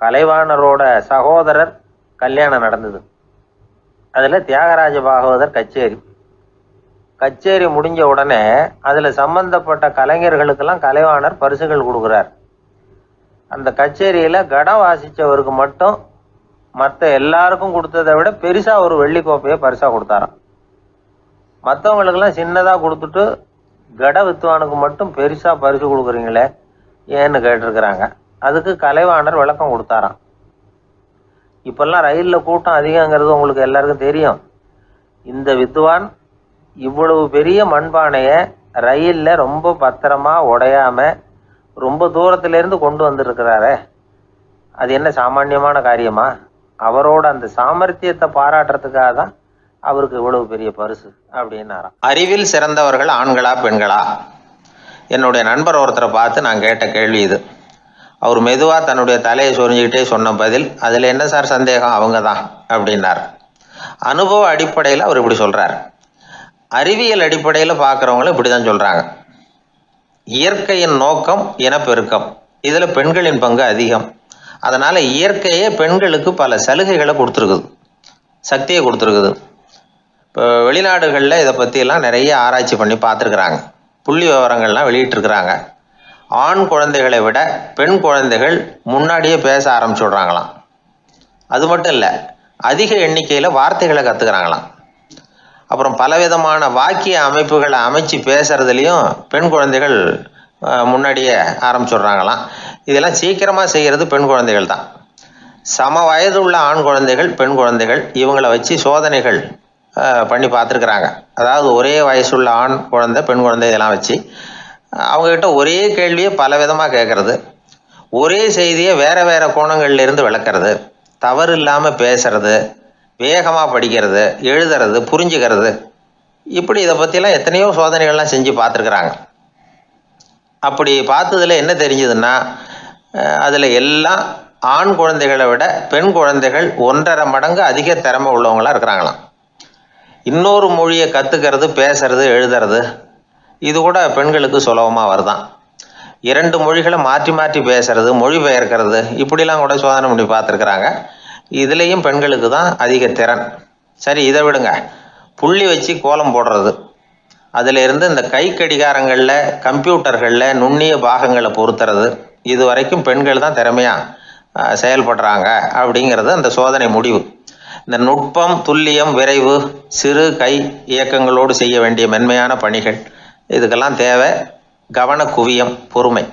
கலைவாணரோட சகோதரர் கல்யாணம் நடந்தது. அதில் தியாகராஜ பாகவதர் கச்சேரி முடிஞ்ச உடனே அதில் சம்பந்தப்பட்ட கலைஞர்களுக்கெல்லாம் கலைவாணர் பரிசுகள் கொடுக்குறார். அந்த கச்சேரியில் கடம் வாசித்தவருக்கு மட்டும் மற்ற எல்லாருக்கும் கொடுத்ததை விட பெருசா ஒரு வெள்ளி கோப்பையை பரிசா கொடுத்தாராம். மற்றவங்களுக்கெல்லாம் சின்னதா கொடுத்துட்டு கட வித்துவானுக்கு மட்டும் பெருசா பரிசு கொடுக்குறீங்களே ஏன்னு கேட்டிருக்கிறாங்க. அதுக்கு கலைவாணர் விளக்கம் கொடுத்தாராம். இப்பெல்லாம் ரயில்ல கூட்டம் அதிகங்கிறது உங்களுக்கு எல்லாருக்கும் தெரியும். இந்த வித்துவான் இவ்வளவு பெரிய மண்பானைய ரயில்ல ரொம்ப பத்திரமா உடையாம ரொம்ப தூரத்துல இருந்து கொண்டு வந்திருக்கிறாரே, அது என்ன சாமானியமான காரியமா? அவரோட அந்த சாமர்த்தியத்தை பாராட்டுறதுக்காக தான் அவருக்கு இவ்வளவு பெரிய பரிசு அப்படின்னாராம். அறிவில் சிறந்தவர்கள் ஆண்களா பெண்களா? என்னுடைய நண்பர் ஒருத்தரை பார்த்து நான் கேட்ட கேள்வி இது. அவர் மெதுவா தன்னுடைய தலையை சொரிஞ்சுக்கிட்டே சொன்ன பதில், அதுல என்ன சார் சந்தேகம், அவங்க தான் அப்படின்னார். அனுபவ அடிப்படையில் அவர் இப்படி சொல்றார். அறிவியல் அடிப்படையில் பார்க்குறவங்களும் இப்படிதான் சொல்றாங்க. இயற்கையின் நோக்கம் இனப்பெருக்கம், இதுல பெண்களின் பங்கு அதிகம். அதனால இயற்கையே பெண்களுக்கு பல சலுகைகளை கொடுத்துருக்குது, சக்தியை கொடுத்துருக்குது. இப்போ வெளிநாடுகளில் இதை பற்றியெல்லாம் நிறைய ஆராய்ச்சி பண்ணி பார்த்துருக்குறாங்க, புள்ளி விவரங்கள்லாம் வெளியிட்டிருக்கிறாங்க. ஆண் குழந்தைகளை விட பெண் குழந்தைகள் முன்னாடியே பேச ஆரம்பிச்சுடுறாங்களாம். அது மட்டும் இல்லை, அதிக எண்ணிக்கையில் வார்த்தைகளை கற்றுக்கிறாங்களாம். அப்புறம் பலவிதமான வாக்கிய அமைப்புகளை அமைச்சு பேசுறதுலையும் பெண் குழந்தைகள் முன்னாடியே ஆரம்பிச்சுடுறாங்களாம். இதெல்லாம் சீக்கிரமாக செய்கிறது பெண் குழந்தைகள் தான். சம வயது உள்ள ஆண் குழந்தைகள் பெண் குழந்தைகள் இவங்களை வச்சு சோதனைகள் பண்ணி பார்த்துருக்குறாங்க. அதாவது ஒரே வயசுள்ள ஆண் குழந்தை பெண் குழந்தை இதெல்லாம் வச்சு அவங்கக்கிட்ட ஒரே கேள்வியை பல விதமாக கேட்கறது, ஒரே செய்தியை வேற வேற கோணங்கள்லேருந்து விளக்குறது, தவறு இல்லாமல் பேசுறது, வேகமாக படிக்கிறது, எழுதுறது, புரிஞ்சுக்கிறது, இப்படி இதை பற்றிலாம் எத்தனையோ சோதனைகள்லாம் செஞ்சு பார்த்துருக்குறாங்க. அப்படி பார்த்ததுல என்ன தெரிஞ்சதுன்னா, அதில் எல்லாம் ஆண் குழந்தைகளை விட பெண் குழந்தைகள் 1.5 மடங்கு அதிக திறமை உள்ளவங்களாக இருக்கிறாங்களாம். இன்னொரு மொழியை கற்றுக்கிறது, பேசுறது, எழுதுறது இது கூட பெண்களுக்கு சுலபமாக வருதான். 2 மொழிகளை மாற்றி மாற்றி பேசுறது, மொழிபெயர்க்கிறது, இப்படிலாம் கூட சோதனை பண்ணி பார்த்துருக்குறாங்க. இதுலேயும் பெண்களுக்கு தான் அதிக திறன். சரி, இதை விடுங்க. புள்ளி வச்சு கோலம் போடுறது, அதில் இருந்து இந்த கை கடிகாரங்களில் கம்ப்யூட்டர்களில் நுண்ணிய பாகங்களை பொருத்துறது, இது வரைக்கும் பெண்கள் தான் திறமையாக செயல்படுறாங்க அப்படிங்கிறது அந்த சோதனை முடிவு. இந்த நுட்பம், துல்லியம், விரைவு, சிறு கை இயக்கங்களோடு செய்ய வேண்டிய மென்மையான பணிகள், இதுக்கெல்லாம் தேவை கவன குவியம், பொறுமை,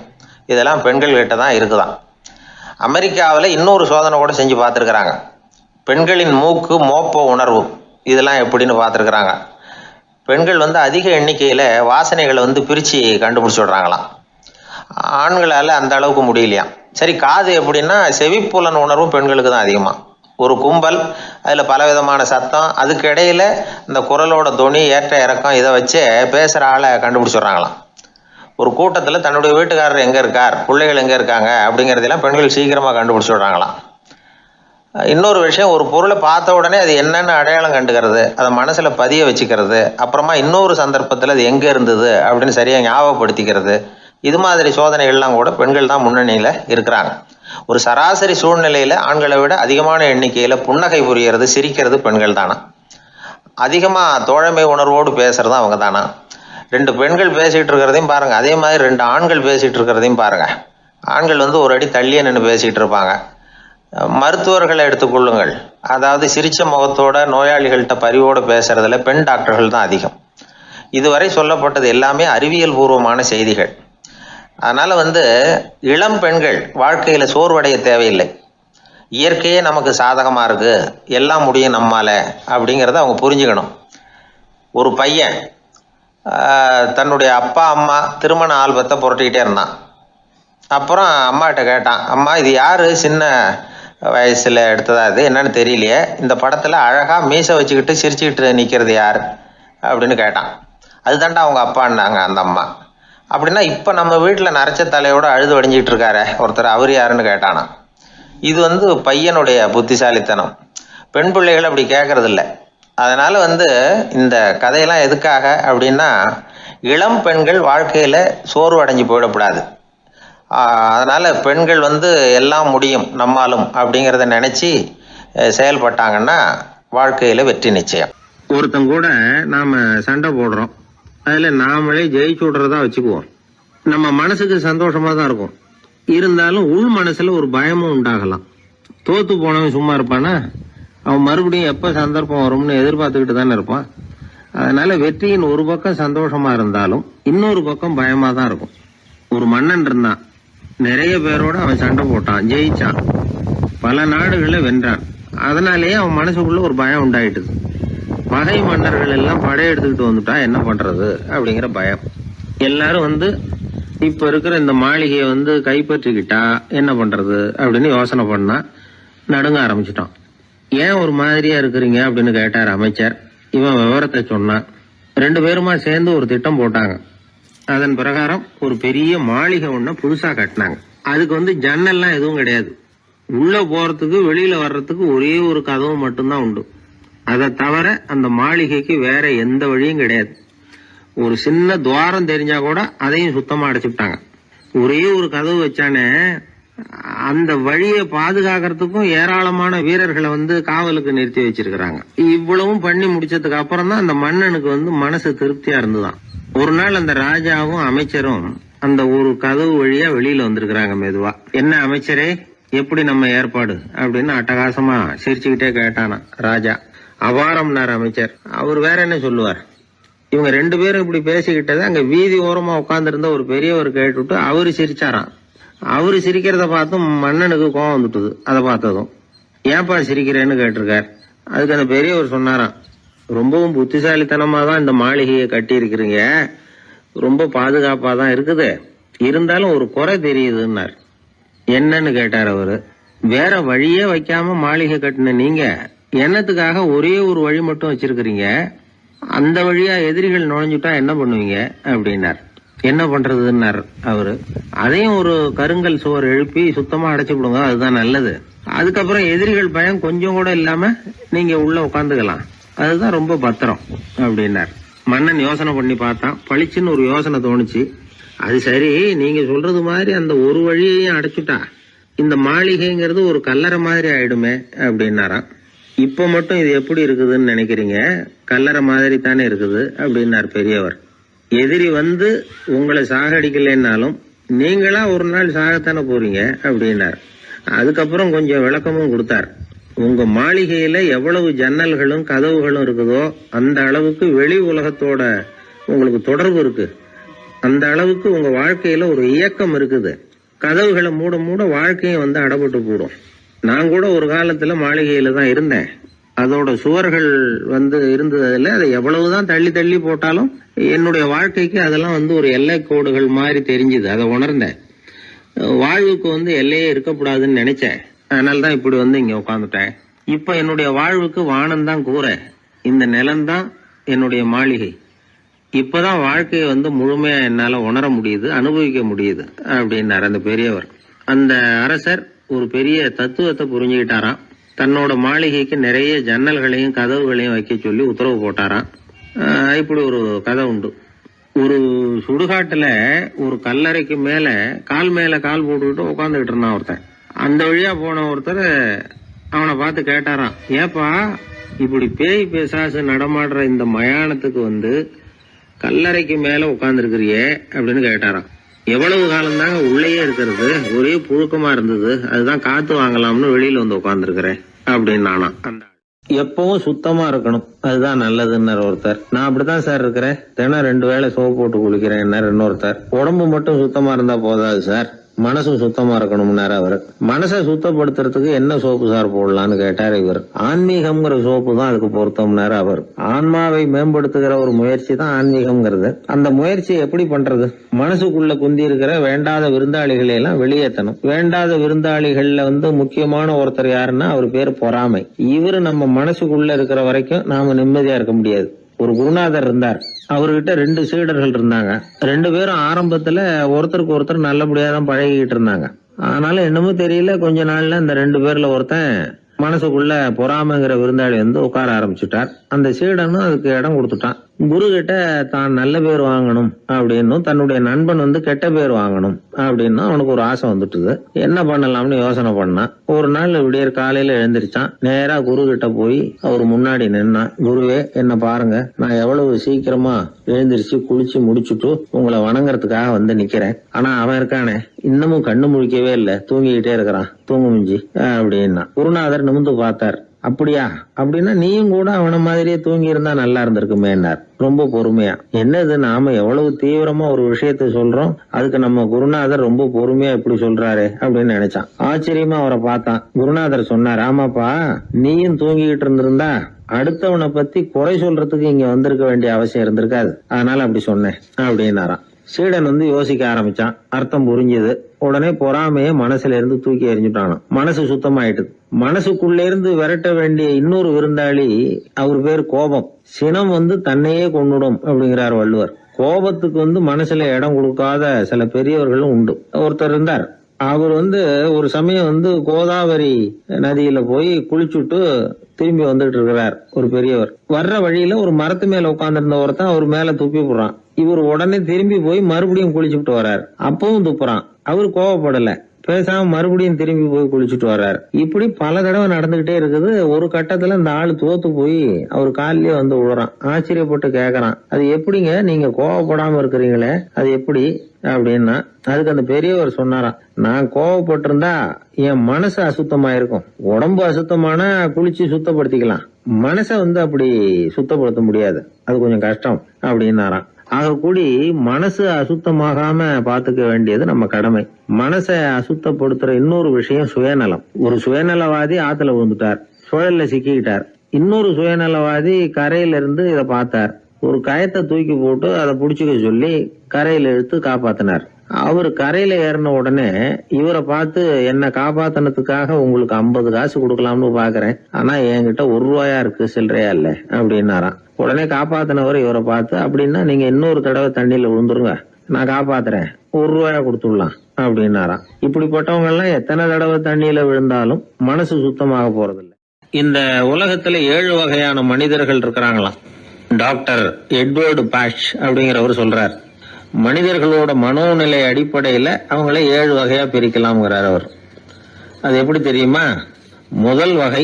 இதெல்லாம் பெண்கள்கிட்ட தான் இருக்குதான். அமெரிக்காவில் இன்னொரு சோதனை கூட செஞ்சு பார்த்துருக்குறாங்க. பெண்களின் மூக்கு மோப்ப உணர்வு இதெல்லாம் எப்படின்னு பார்த்துருக்குறாங்க. பெண்கள் அதிக எண்ணிக்கையில் வாசனைகளை பிரித்து கண்டுபிடிச்சி விடுறாங்களாம். ஆண்களால் அந்த அளவுக்கு முடியலையாம். சரி, காது எப்படின்னா செவிப்புலன் உணர்வும் பெண்களுக்கு தான் அதிகமாக. ஒரு கும்பல், அதில் பலவிதமான சத்தம், அதுக்கு இடையில இந்த குரலோட தொனி, ஏற்ற இறக்கம், இதை வச்சே பேசுகிற ஆளை கண்டுபிடிச்சிடுறாங்களாம். ஒரு கூட்டத்தில் தன்னுடைய வீட்டுக்காரர் எங்கே இருக்கார், பிள்ளைகள் எங்கே இருக்காங்க அப்படிங்கிறதெல்லாம் பெண்கள் சீக்கிரமாக கண்டுபிடிச்சி விடுறாங்களாம். இன்னொரு விஷயம், ஒரு பொருளை பார்த்த உடனே அது என்னென்னு அடையாளம் கண்டுக்கிறது, அதை மனசில் பதிய வச்சுக்கிறது, அப்புறமா இன்னொரு சந்தர்ப்பத்தில் அது எங்கே இருந்தது அப்படின்னு சரியாக ஞாபகப்படுத்திக்கிறது, இது மாதிரி சோதனைகள்லாம் கூட பெண்கள் தான் முன்னணியில் இருக்கிறாங்க. ஒரு சராசரி சூழ்நிலையில் ஆண்களை விட அதிகமான எண்ணிக்கையில் புன்னகை புரியறது, சிரிக்கிறது பெண்கள் தானா. அதிகமாக தோழமை உணர்வோடு பேசுறது அவங்க தானா. 2 பெண்கள் பேசிகிட்டு இருக்கிறதையும் பாருங்கள், அதே மாதிரி 2 ஆண்கள் பேசிகிட்டு இருக்கிறதையும் பாருங்கள். ஆண்கள் ஒரு அடி தள்ளியே நின்று பேசிகிட்டு இருப்பாங்க. மருத்துவர்களை எடுத்துக்கொள்ளுங்கள், அதாவது சிரிச்ச முகத்தோட நோயாளிகள்கிட்ட பரிவோடு பேசுறதுல பெண் டாக்டர்கள் தான் அதிகம். இதுவரை சொல்லப்பட்டது எல்லாமே அறிவியல் பூர்வமான செய்திகள். அதனால இளம் பெண்கள் வாழ்க்கையில சோர்வடைய தேவையில்லை. இயற்கையே நமக்கு சாதகமா இருக்கு, எல்லாம் முடியும் நம்மால அப்படிங்கிறத அவங்க புரிஞ்சுக்கணும். ஒரு பையன் தன்னுடைய அப்பா அம்மா திருமண ஆல்பத்தை புரட்டிக்கிட்டே இருந்தான். அப்புறம் அம்மாகிட்ட கேட்டான், அம்மா இது யாரு சின்ன வயசுல எடுத்ததா, இது என்னன்னு தெரியலையே, இந்த படத்துல அழகா மீசை வச்சுக்கிட்டு சிரிச்சுக்கிட்டு நிக்கிறது யார் அப்படின்னு கேட்டான். அதுதான்டா அவங்க அப்பான்னாங்க அந்த அம்மா. அப்படின்னா இப்போ நம்ம வீட்டில் நரைச்ச தலையோட அழுது வடிஞ்சிட்டு இருக்காரு ஒருத்தர், அவர் யாருன்னு கேட்டானா. இது பையனுடைய புத்திசாலித்தனம். பெண் பிள்ளைகள் அப்படி கேட்கறது இல்லை. அதனால இந்த கதையெல்லாம் எதுக்காக அப்படின்னா, இளம் பெண்கள் வாழ்க்கையில சோர்வு அடைஞ்சு போயிடக்கூடாது. அதனால பெண்கள் எல்லாம் முடியும் நம்மாலும் அப்படிங்கிறத நினைச்சு செயல்பட்டாங்கன்னா வாழ்க்கையில வெற்றி நிச்சயம். ஒருத்தங்க கூட நாம சண்டை போடுறோம், அதுல நாமளே ஜெயிச்சு விடுறதா வச்சுக்குவோம். நம்ம மனசுக்கு சந்தோஷமா தான் இருக்கும். இருந்தாலும் உள் மனசுல ஒரு பயமும் உண்டாகலாம். தோத்து போனவன் சும்மா இருப்பானா? அவன் மறுபடியும் எப்ப சந்தர்ப்பம் வரும்னு எதிர்பார்த்துக்கிட்டு தானே இருப்பான். அதனால வெற்றியின் ஒரு பக்கம் சந்தோஷமா இருந்தாலும் இன்னொரு பக்கம் பயமா தான் இருக்கும். ஒரு மன்னன் இருந்தான். நிறைய பேரோட அவன் சண்டை போட்டான், ஜெயிச்சான், பல நாடுகளை வென்றான். அதனாலேயே அவன் மனசுக்குள்ள ஒரு பயம் உண்டாயிட்டுது. பகை மன்னர்கள் எல்லாம் படையெடுத்துக்கிட்டு வந்துட்டா என்ன பண்றது அப்படிங்கிற பயம். எல்லாரும் இப்ப இருக்கிற இந்த மாளிகையை கைப்பற்றிக்கிட்டா என்ன பண்றது அப்படின்னு யோசனை பண்ணா நடுங்க ஆரம்பிச்சிட்டான். ஏன் ஒரு மாதிரியா இருக்கிறீங்க அப்படின்னு கேட்டார் அமைச்சர். இவன் விவரத்தை சொன்னான். 2 பேருமா சேர்ந்து ஒரு திட்டம் போட்டாங்க. அதன் பிரகாரம் ஒரு பெரிய மாளிகை ஒண்ணு புதுசா கட்டினாங்க. அதுக்கு ஜன்னல்லாம் எதுவும் கிடையாது. உள்ள போறதுக்கு வெளியில வர்றதுக்கு ஒரே ஒரு கதவு மட்டும்தான் உண்டு. அதை தவிர அந்த மாளிகைக்கு வேற எந்த வழியும் கிடையாது. ஒரு சின்ன துவாரம் தெரிஞ்சா கூட அதையும் சுத்தமா அடைச்சுட்டாங்க. ஒரே ஒரு கதவு வச்சானே, அந்த வழியை பாதுகாக்கிறதுக்கும் ஏராளமான வீரர்களை காவலுக்கு நிறுத்தி வச்சிருக்கிறாங்க. இவ்வளவும் பண்ணி முடிச்சதுக்கு அப்புறம் தான் அந்த மன்னனுக்கு மனசு திருப்தியா இருந்துதான். ஒரு நாள் அந்த ராஜாவும் அமைச்சரும் அந்த ஒரு கதவு வழியா வெளியில வந்திருக்கிறாங்க மெதுவா. என்ன அமைச்சரே, எப்படி நம்ம ஏற்பாடு அப்படின்னு அட்டகாசமா சிரிச்சுக்கிட்டே கேட்டானா ராஜா. அபாரம்னார் அமைச்சர். அவர் வேற என்ன சொல்லுவார்? இவங்க 2 பேரும் இப்படி பேசிக்கிட்டதை அங்க வீதி ஓரமா உட்கார்ந்து இருந்த ஒரு பெரியவர் கேட்டுட்டு அவரு சிரிச்சாராம். அவரு சிரிக்கிறத பார்த்தும் மன்னனுக்கு கோவம் வந்துட்டுது. அதை பார்த்ததும் ஏன்பா சிரிக்கிறேன்னு கேட்டிருக்கார். அதுக்கு அந்த பெரியவர் சொன்னாராம், ரொம்பவும் புத்திசாலித்தனமா தான் இந்த மாளிகையை கட்டி இருக்கிறீங்க, ரொம்ப பாதுகாப்பா தான் இருக்குது, இருந்தாலும் ஒரு குறை தெரியுதுன்னார். என்னன்னு கேட்டார் அவரு. வேற வழியே வைக்காம மாளிகை கட்டின நீங்க என்னத்துக்காக ஒரே ஒரு வழி மட்டும் வச்சிருக்கிறீங்க? அந்த வழியா எதிரிகள் நுழைஞ்சுட்டா என்ன பண்ணுவீங்க அப்படின்னார். என்ன பண்றதுன்னார் அவரு. அதையும் ஒரு கருங்கல் சுவர் எழுப்பி சுத்தமா அடைச்சு விடுங்க, அதுதான் நல்லது. அதுக்கப்புறம் எதிரிகள் பயம் கொஞ்சம் கூட இல்லாம நீங்க உள்ள உட்காந்துக்கலாம், அதுதான் ரொம்ப பத்திரம் அப்படின்னார். மன்னன் யோசனை பண்ணி பார்த்தான். பளிச்சுன்னு ஒரு யோசனை தோணுச்சு. அது சரி, நீங்க சொல்றது மாதிரி அந்த ஒரு வழியையும் அடைச்சுட்டா இந்த மாளிகைங்கிறது ஒரு கல்லறை மாதிரி ஆயிடுமே அப்படின்னாராம். இப்ப மட்டும் இது எப்படி இருக்குதுன்னு நினைக்கிறீங்க? கல்லறை மாதிரி தானே இருக்குது அப்படின்னார் பெரியவர். எதிரி உங்களை சாகடிக்கலைன்னாலும் நீங்களா ஒரு நாள் சாகத்தானே போறீங்க அப்படின்னார். அதுக்கப்புறம் கொஞ்சம் விளக்கமும் கொடுத்தார். உங்க மாளிகையில எவ்வளவு ஜன்னல்களும் கதவுகளும் இருக்குதோ அந்த அளவுக்கு வெளி உலகத்தோட உங்களுக்கு தொடர்பு இருக்கு. அந்த அளவுக்கு உங்க வாழ்க்கையில ஒரு இயக்கம் இருக்குது. கதவுகளை மூட மூட வாழ்க்கையும் அடப்பட்டு போடும். நான் கூட ஒரு காலத்துல மாளிகையில தான் இருந்தேன். அதோட சுவர்கள் இருந்ததுல அதை எவ்வளவுதான் தள்ளி தள்ளி போட்டாலும் என்னுடைய வாழ்க்கைக்கு அதெல்லாம் ஒரு எல்லை கோடுகள் மாதிரி தெரிஞ்சுது. அதை உணர்ந்தேன். வாழ்வுக்கு எல்லையே இருக்கக்கூடாதுன்னு நினைச்சேன். அதனாலதான் இப்படி இங்க உட்காந்துட்டேன். இப்ப என்னுடைய வாழ்வுக்கு வானம் தான் கூரை, இந்த நிலம்தான் என்னுடைய மாளிகை. இப்பதான் வாழ்க்கையை முழுமையா என்னால உணர முடியுது, அனுபவிக்க முடியுது அப்படின்னாரு அந்த பெரியவர். அந்த அரசர் ஒரு பெரிய தத்துவத்தை புரிஞ்சுக்கிட்டாராம். தன்னோட மாளிகைக்கு நிறைய ஜன்னல்களையும் கதவுகளையும் வைக்க சொல்லி உத்தரவு போட்டாராம். இப்படி ஒரு கதை உண்டு. ஒரு சுடுகாட்டுல ஒரு கல்லறைக்கு மேல கால் போட்டுக்கிட்டு உட்காந்துக்கிட்டு இருந்தான் ஒருத்தன். அந்த வழியா போன ஒருத்தர் அவனை பார்த்து கேட்டாராம், ஏப்பா இப்படி பேய் பிசாசு நடமாடுற இந்த மயானத்துக்கு கல்லறைக்கு மேல உட்கார்ந்து இருக்கிறியே அப்படின்னு கேட்டாராம். எவ்வளவு காலம் தாங்க உள்ளேயே இருக்கிறது, ஒரே புழுக்கமா இருந்தது, அதுதான் காத்து வாங்கலாம்னு வெளியில உட்கார்ந்து இருக்கிறேன் அப்படின்னு நானா. அந்த எப்பவும் சுத்தமா இருக்கணும், அதுதான் நல்லதுன்னு ஒருத்தர். நான் அப்படித்தான் சார் இருக்கிறேன், தினம் 2 வேளை சோப்பு போட்டு குளிக்கிறேன் இன்னொருத்தர். உடம்பு மட்டும் சுத்தமா இருந்தா போதாது சார், மனசும் சுத்தமா இருக்கணும்னாரு அவரு. மனசை சுத்தப்படுத்துறதுக்கு என்ன சோப்பு சார் போடலான்னு கேட்டாரு இவர். ஆன்மீகம்ங்கிற சோப்பு தான் அதுக்கு பொருத்தம்னாரு அவர். ஆன்மாவை மேம்படுத்துகிற ஒரு முயற்சி தான் ஆன்மீகம்ங்கிறது. அந்த முயற்சியை எப்படி பண்றது? மனசுக்குள்ள குந்தி இருக்கிற வேண்டாத விருந்தாளிகளை எல்லாம் வெளியேற்றணும். வேண்டாத விருந்தாளிகள்ல முக்கியமான ஒருத்தர் யாருன்னா அவர் பேரு பொறாமை. இவரு நம்ம மனசுக்குள்ள இருக்கிற வரைக்கும் நாம நிம்மதியா இருக்க முடியாது. ஒரு குருநாதர் இருந்தார். அவர்கிட்ட 2 சீடர்கள் இருந்தாங்க. 2 பேரும் ஆரம்பத்துல ஒருத்தருக்கு ஒருத்தர் நல்லபடியா தான் பழகிட்டு இருந்தாங்க. ஆனாலும் என்னமோ தெரியல, கொஞ்ச நாள்ல இந்த 2 பேர்ல ஒருத்தன் மனசுக்குள்ள பொறாமைங்கிற விருந்தாளி உட்கார ஆரம்பிச்சுட்டார். அந்த சீடனும் அதுக்கு இடம் கொடுத்துட்டான். குரு கிட்ட தான் நல்ல பேர் வாங்கணும் அப்படின்னும் தன்னுடைய நண்பன் கெட்ட பேர் வாங்கணும் அப்படின்னு அவனுக்கு ஒரு ஆசை வந்துட்டுது. என்ன பண்ணலாம்னு யோசனை பண்ணான். ஒரு நாள் விடியற் காலையில எழுந்திருச்சான். நேரா குரு கிட்ட போய் அவர் முன்னாடி நின்னான். குருவே, என்ன பாருங்க, நான் எவ்வளவு சீக்கிரமா எழுந்திருச்சு குளிச்சு முடிச்சுட்டு உங்களை வணங்குறதுக்காக நிக்கிறேன். ஆனா அவன் இருக்கானே இன்னமும் கண்ணு முழிக்கவே இல்லை, தூங்கிக்கிட்டே இருக்கிறான், தூங்கு மிஞ்சி அப்படின்னா. குருநாதர் நிமிந்து பார்த்தார். அப்படியா? அப்படின்னா நீயும் கூட அவன மாதிரியே தூங்கி இருந்தா நல்லா இருந்திருக்குமேன்னார் ரொம்ப பொறுமையா. என்னது, நாம எவ்வளவு தீவிரமா ஒரு விஷயத்த சொல்றோம், அதுக்கு நம்ம குருநாதர் ரொம்ப பொறுமையா இப்படி சொல்றாரு அப்படின்னு நினைச்சான். ஆச்சரியமா அவரை பார்த்தான். குருநாதர் சொன்னார், ஆமாப்பா, நீயும் தூங்கிக்கிட்டு இருந்திருந்தா அடுத்தவனை பத்தி குறை சொல்றதுக்கு இங்க வந்திருக்க வேண்டிய அவசியம் இருந்திருக்காது, அதனால அப்படி சொன்னேன் அப்படின்னாராம். சீடன் யோசிக்க ஆரம்பிச்சான். அர்த்தம் புரிஞ்சது. உடனே பொறாமைய மனசுல இருந்து தூக்கி எறிஞ்சுட்டானோ. மனசு சுத்தமாயிட்டுது. மனசுக்குள்ள இருந்து விரட்ட வேண்டிய இன்னொரு விருந்தாளி, அவர் பேர் கோபம். சினம் தன்னையே கொண்டுடும் அப்படிங்கிறார் வள்ளுவர். கோபத்துக்கு மனசுல இடம் கொடுக்காத சில பெரியவர்களும் உண்டு. ஒருத்தர் இருந்தார். அவர் ஒரு சமயம் கோதாவரி நதியில போய் குளிச்சுட்டு திரும்பி வந்துட்டு இருக்கிறார். ஒரு பெரியவர் வர்ற வழியில ஒரு மரத்து மேல உட்கார்ந்திருந்த ஒருத்தன் அவர் மேல துப்பி போடுறான். இவர் உடனே திரும்பி போய் மறுபடியும் குளிச்சுட்டு வர்றார். அப்பவும் துப்புறான். அவர் கோவப்படல, பேசாம மறுபடியும் திரும்பி போய் குளிச்சுட்டு வர்றாரு. இப்படி பல தடவை நடந்துகிட்டே இருக்குது. ஒரு கட்டத்துல இந்த ஆளு தோத்து போய் அவர் காலிலேயே விழுறான். ஆச்சரியப்பட்டு கேக்குறான், அது எப்படிங்க நீங்க கோவப்படாம இருக்கிறீங்களே, அது எப்படி அப்படின்னா. அதுக்கு அந்த பெரியவர் சொன்னாராம், நான் கோவப்பட்டிருந்தா என் மனசு அசுத்தமா இருக்கும். உடம்பு அசுத்தமான குளிச்சு சுத்தப்படுத்திக்கலாம், மனசை அப்படி சுத்தப்படுத்த முடியாது, அது கொஞ்சம் கஷ்டம் அப்படின்னாராம். ஆக கூடி மனசு அசுத்தமாகாம பாத்துக்க வேண்டியது நம்ம கடமை. மனசை அசுத்தப்படுத்துற இன்னொரு விஷயம் சுயநலம். ஒரு சுயநலவாதி ஆத்துல விழுந்துட்டார், சுழல்ல சிக்கிக்கிட்டார். இன்னொரு சுயநலவாதி கரையில இருந்து இதை பார்த்தார். ஒரு கயத்தை தூக்கி போட்டு அதை புடிச்சுக்க சொல்லி கரையில இழுத்து காப்பாத்தினார். அவர் கரையில ஏறின உடனே இவரை பார்த்து, என்ன காப்பாத்தினதுக்காக உங்களுக்கு 50 காசு கொடுக்கலாம்னு பாக்குறேன், ஆனா என்கிட்ட 1 ரூபாயா இருக்கு, சில்லறையா இல்ல அப்படின்னாராம். உடனே காப்பாத்தினவர் இவரை பார்த்து, அப்படின்னா நீங்க இன்னொரு தடவை தண்ணியில விழுந்துருங்க, நான் காப்பாத்துறேன், 1 ரூபாயா கொடுத்துடலாம் அப்படின்னாராம். இப்படிப்பட்டவங்க எல்லாம் எத்தனை தடவை தண்ணியில விழுந்தாலும் மனசு சுத்தமாக போறதில்லை. இந்த உலகத்துல 7 வகையான மனிதர்கள் இருக்கிறாங்களாம். டாக்டர் எட்வர்டு பாஷ் அப்படிங்கிறவர் சொல்றார், மனிதர்களோட மனோநிலை அடிப்படையில அவங்கள 7 வகையா பிரிக்கலாம்ங்கிறார் அவர். அது எப்படி தெரியுமா? முதல் வகை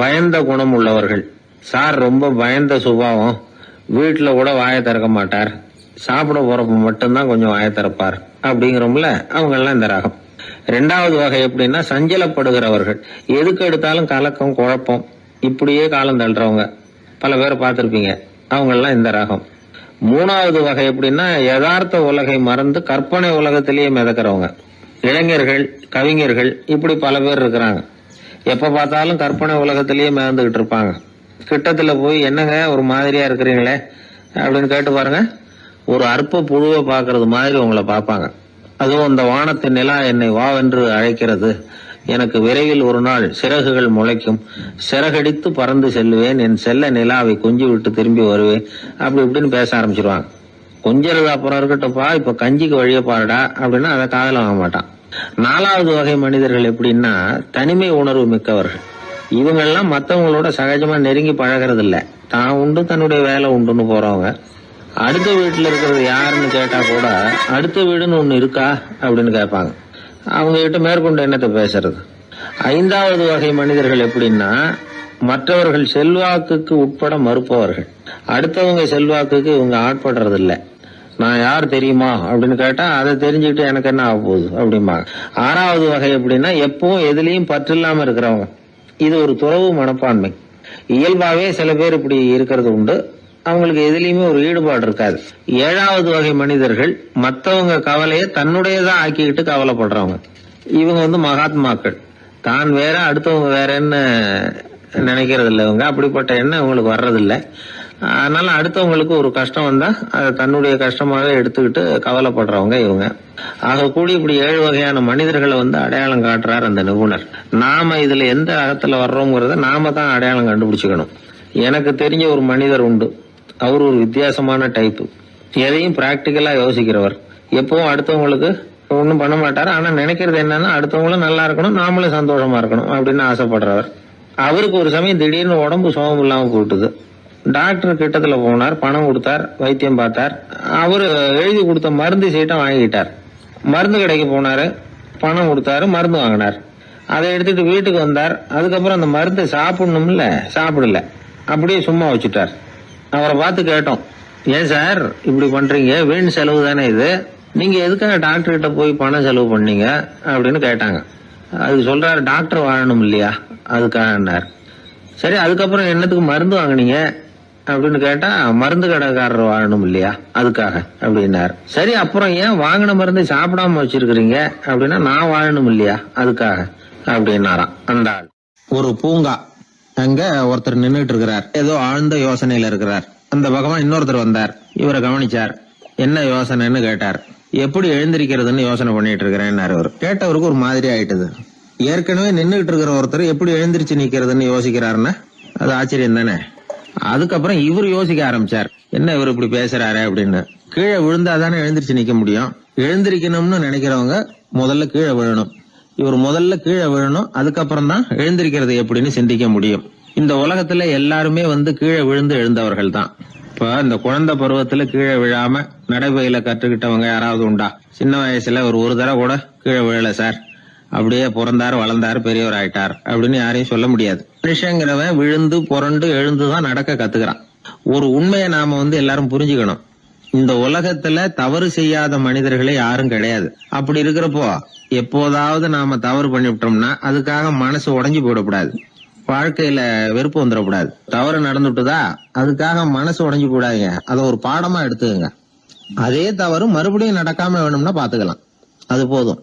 பயந்த குணம் உள்ளவர்கள். சார் ரொம்ப பயந்த சுபாவம், வீட்டுல கூட வாயை திறக்க மாட்டார், சாப்பிட போறப்ப மட்டும்தான் கொஞ்சம் வாயை திறப்பார் அப்படிங்கிறோம்ல, அவங்க எல்லாம் இந்த ரகம். 2வது வகை எப்படின்னா சஞ்சலப்படுகிறவர்கள். எதுக்கு எடுத்தாலும் கலக்கம் குழப்பம், இப்படியே காலம் தள்ளுறவங்க பல பேரை பார்த்திருப்பீங்க, அவங்க எல்லாம் இந்த ரகம். 3வது வகை எப்படின்னா யதார்த்த உலகை மறந்து கற்பனை உலகத்திலேயே மிதக்கிறவங்க. இளைஞர்கள், கவிஞர்கள், இப்படி பல பேர் இருக்கிறாங்க. எப்ப பார்த்தாலும் கற்பனை உலகத்திலேயே மிதந்துகிட்டு இருப்பாங்க. கிட்டத்துல போய் என்னங்க ஒரு மாதிரியா இருக்கிறீங்களே அப்படின்னு கேட்டு பாருங்க, ஒரு அற்ப புழுவை பாக்குறது மாதிரி உங்களை பார்ப்பாங்க. அதுவும் இந்த வானத்து நிலா என்னை வாவென்று அழைக்கிறது, எனக்கு விரைவில் ஒரு நாள் சிறகுகள் முளைக்கும், சிறகடித்து பறந்து செல்லுவேன், என் செல்ல நிலாவை கொஞ்சி விட்டு திரும்பி வருவேன், அப்படி இப்படின்னு பேச ஆரம்பிச்சிருவாங்க. கொஞ்சிறது அப்புறம் இருக்கட்டும்ப்பா, இப்ப கஞ்சிக்கு வழிய பாருடா அப்படின்னா அதை காதல வாங்க மாட்டான். 4வது வகை மனிதர்கள் எப்படின்னா தனிமை உணர்வு மிக்கவர்கள். இவங்கெல்லாம் மற்றவங்களோட சகஜமா நெருங்கி பழகிறது இல்ல, தான் உண்டு தன்னுடைய வேலை உண்டுன்னு போறவங்க. அடுத்த வீட்டுல இருக்கிறது யாருன்னு கேட்டா கூட அடுத்த வீடுன்னு ஒண்ணு இருக்கா அப்படின்னு கேட்பாங்க. அவங்க கிட்ட மேற்கொண்டு என்னத்தை பேசுறது. 5வது வகை மனிதர்கள் எப்படின்னா மற்றவர்கள் செல்வாக்குக்கு உட்பட மறுப்பவர்கள். அடுத்தவங்க செல்வாக்குக்கு இவங்க ஆட்படுறது இல்ல. நான் யார் தெரியுமா அப்படின்னு கேட்டா அதை தெரிஞ்சுக்கிட்டு எனக்கு என்ன ஆக போகுது அப்படிம்பாங்க. 6வது வகை எப்படின்னா எப்பவும் எதுலயும் பற்றில்லாம இருக்கிறவங்க. இது ஒரு துறவு மனப்பான்மை. இயல்பாவே சில பேர் இப்படி இருக்கிறது உண்டு, அவங்களுக்கு எதுலயுமே ஒரு ஈடுபாடு இருக்காது. 7வது வகை மனிதர்கள் மற்றவங்க கவலையை தன்னுடையதான் ஆக்கிக்கிட்டு கவலைப்படுறவங்க. இவங்க மகாத்மாக்கள். தான் வேற அடுத்தவங்க வேறன்னு நினைக்கிறது இல்லை இவங்க. அப்படிப்பட்ட எண்ணம் இவங்களுக்கு வர்றதில்லை. அதனால அடுத்தவங்களுக்கு ஒரு கஷ்டம் வந்தா அதை தன்னுடைய கஷ்டமாக எடுத்துக்கிட்டு கவலைப்படுறவங்க இவங்க. ஆக கூடி இப்படி 7 வகையான மனிதர்களை அடையாளம் காட்டுறார் அந்த நிபுணர். நாம இதுல எந்த அகத்துல வர்றோங்கிறத நாம தான் அடையாளம் கண்டுபிடிச்சுக்கணும். எனக்கு தெரிஞ்ச ஒரு மனிதர் உண்டு. அவர் ஒரு வித்தியாசமான டைப்பு. எதையும் பிராக்டிக்கலா யோசிக்கிறவர். எப்பவும் அடுத்தவங்களுக்கு ஒன்றும் பண்ண மாட்டாரு. ஆனா நினைக்கிறது என்னன்னா அடுத்தவங்களும் நல்லா இருக்கணும், நாமளும் சந்தோஷமா இருக்கணும் அப்படின்னு ஆசைப்படுறவர். அவருக்கு ஒரு சமயம் திடீர்னு உடம்பு சோகம் இல்லாம போயிட்டுது. டாக்டர் கிட்டத்துல போனார், பணம் கொடுத்தார், வைத்தியம் பார்த்தார். அவரு எழுதி கொடுத்த மருந்து சீட்டை வாங்கிட்டார். மருந்து கடைக்கு போனாரு, பணம் கொடுத்தாரு, மருந்து வாங்கினார். அதை எடுத்துட்டு வீட்டுக்கு வந்தார். அதுக்கப்புறம் அந்த மருந்து சாப்பிடணும்ல, சாப்பிடல, அப்படியே சும்மா வச்சுட்டார். அவரை பார்த்து கேட்டோம், ஏன் சார் இப்படி பண்றீங்க, வீண் செலவு தானே இது, நீங்க எதுக்காக டாக்டர் கிட்ட போய் பணம் செலவு பண்ணீங்க அப்படின்னு கேட்டாங்க. அது சொல்றாரு, டாக்டர் வாழணும் இல்லையா அதுக்காக. சரி, அதுக்கப்புறம் என்னத்துக்கு மருந்து வாங்கினீங்க அப்படின்னு கேட்டா, மருந்து கடைக்காரர் வாழணும் இல்லையா அதுக்காக அப்படின்னாரு. சரி, அப்புறம் ஏன் வாங்கின மருந்து சாப்பிடாம வச்சிருக்கிறீங்க அப்படின்னா, நான் வாழணும் இல்லையா அதுக்காக அப்படின்னாராம் அந்த ஆள். ஒரு பூங்கா, அங்க ஒருத்தர் நின்றுட்டு இருக்கிறார், ஏதோ ஆழ்ந்த யோசனையில இருக்கிறார். அந்த பக்கமா இன்னொருத்தர் வந்தார், இவரை கவனிச்சார். என்ன யோசனைன்னு கேட்டார். எப்படி எழுந்திருக்கிறதுன்னு யோசனை பண்ணிட்டு இருக்கிறேன்னாரு. அவர் கேட்டவருக்கு ஒரு மாதிரி ஆயிட்டது. ஏற்கனவே நின்றுகிட்டு இருக்கிற ஒருத்தர் எப்படி எழுந்திருச்சு நிக்கிறதுன்னு யோசிக்கிறாருன்னா அது ஆச்சரியம் தானே. அதுக்கப்புறம் இவர் யோசிக்க ஆரம்பிச்சார், என்ன இவர் இப்படி பேசுறாரு அப்படின்னு. கீழே விழுந்தாதானே எழுந்திருச்சு நிக்க முடியும். எழுந்திருக்கணும்னு நினைக்கிறவங்க முதல்ல கீழே விழணும். இவர் முதல்ல கீழே விழணும், அதுக்கப்புறம் தான் எழுந்திருக்கிறது எப்படின்னு சிந்திக்க முடியும். இந்த உலகத்துல எல்லாருமே கீழே விழுந்து எழுந்தவர்கள் தான். இப்ப இந்த குழந்தை பருவத்துல கீழே விழாம நடைபயில கற்றுக்கிட்டவங்க யாராவது உண்டா? சின்ன வயசுல ஒரு தடவை கூட கீழே விழல சார், அப்படியே பிறந்தாரு, வளர்ந்தாரு, பெரியவர் ஆயிட்டார் அப்படின்னு யாரையும் சொல்ல முடியாது. மனுஷங்கிறவன் விழுந்து புரண்டு எழுந்துதான் நடக்க கத்துக்கிறான். ஒரு உண்மையை நாம எல்லாரும் புரிஞ்சுக்கணும். இந்த உலகத்துல தவறு செய்யாத மனிதர்களே யாரும் கிடையாது. அப்படி இருக்கிறப்போ எப்போதாவது நாம தவறு பண்ணிவிட்டோம்னா அதுக்காக மனசு உடைஞ்சு போயிடக்கூடாது, வாழ்க்கையில வெறுப்பு வந்துடக்கூடாது. தவறு நடந்துட்டுதா அதுக்காக மனசு உடைஞ்சு போடாதீங்க, அதை ஒரு பாடமா எடுத்துக்கங்க. அதே தவறு மறுபடியும் நடக்காம வேணும்னா பாத்துக்கலாம், அது போதும்.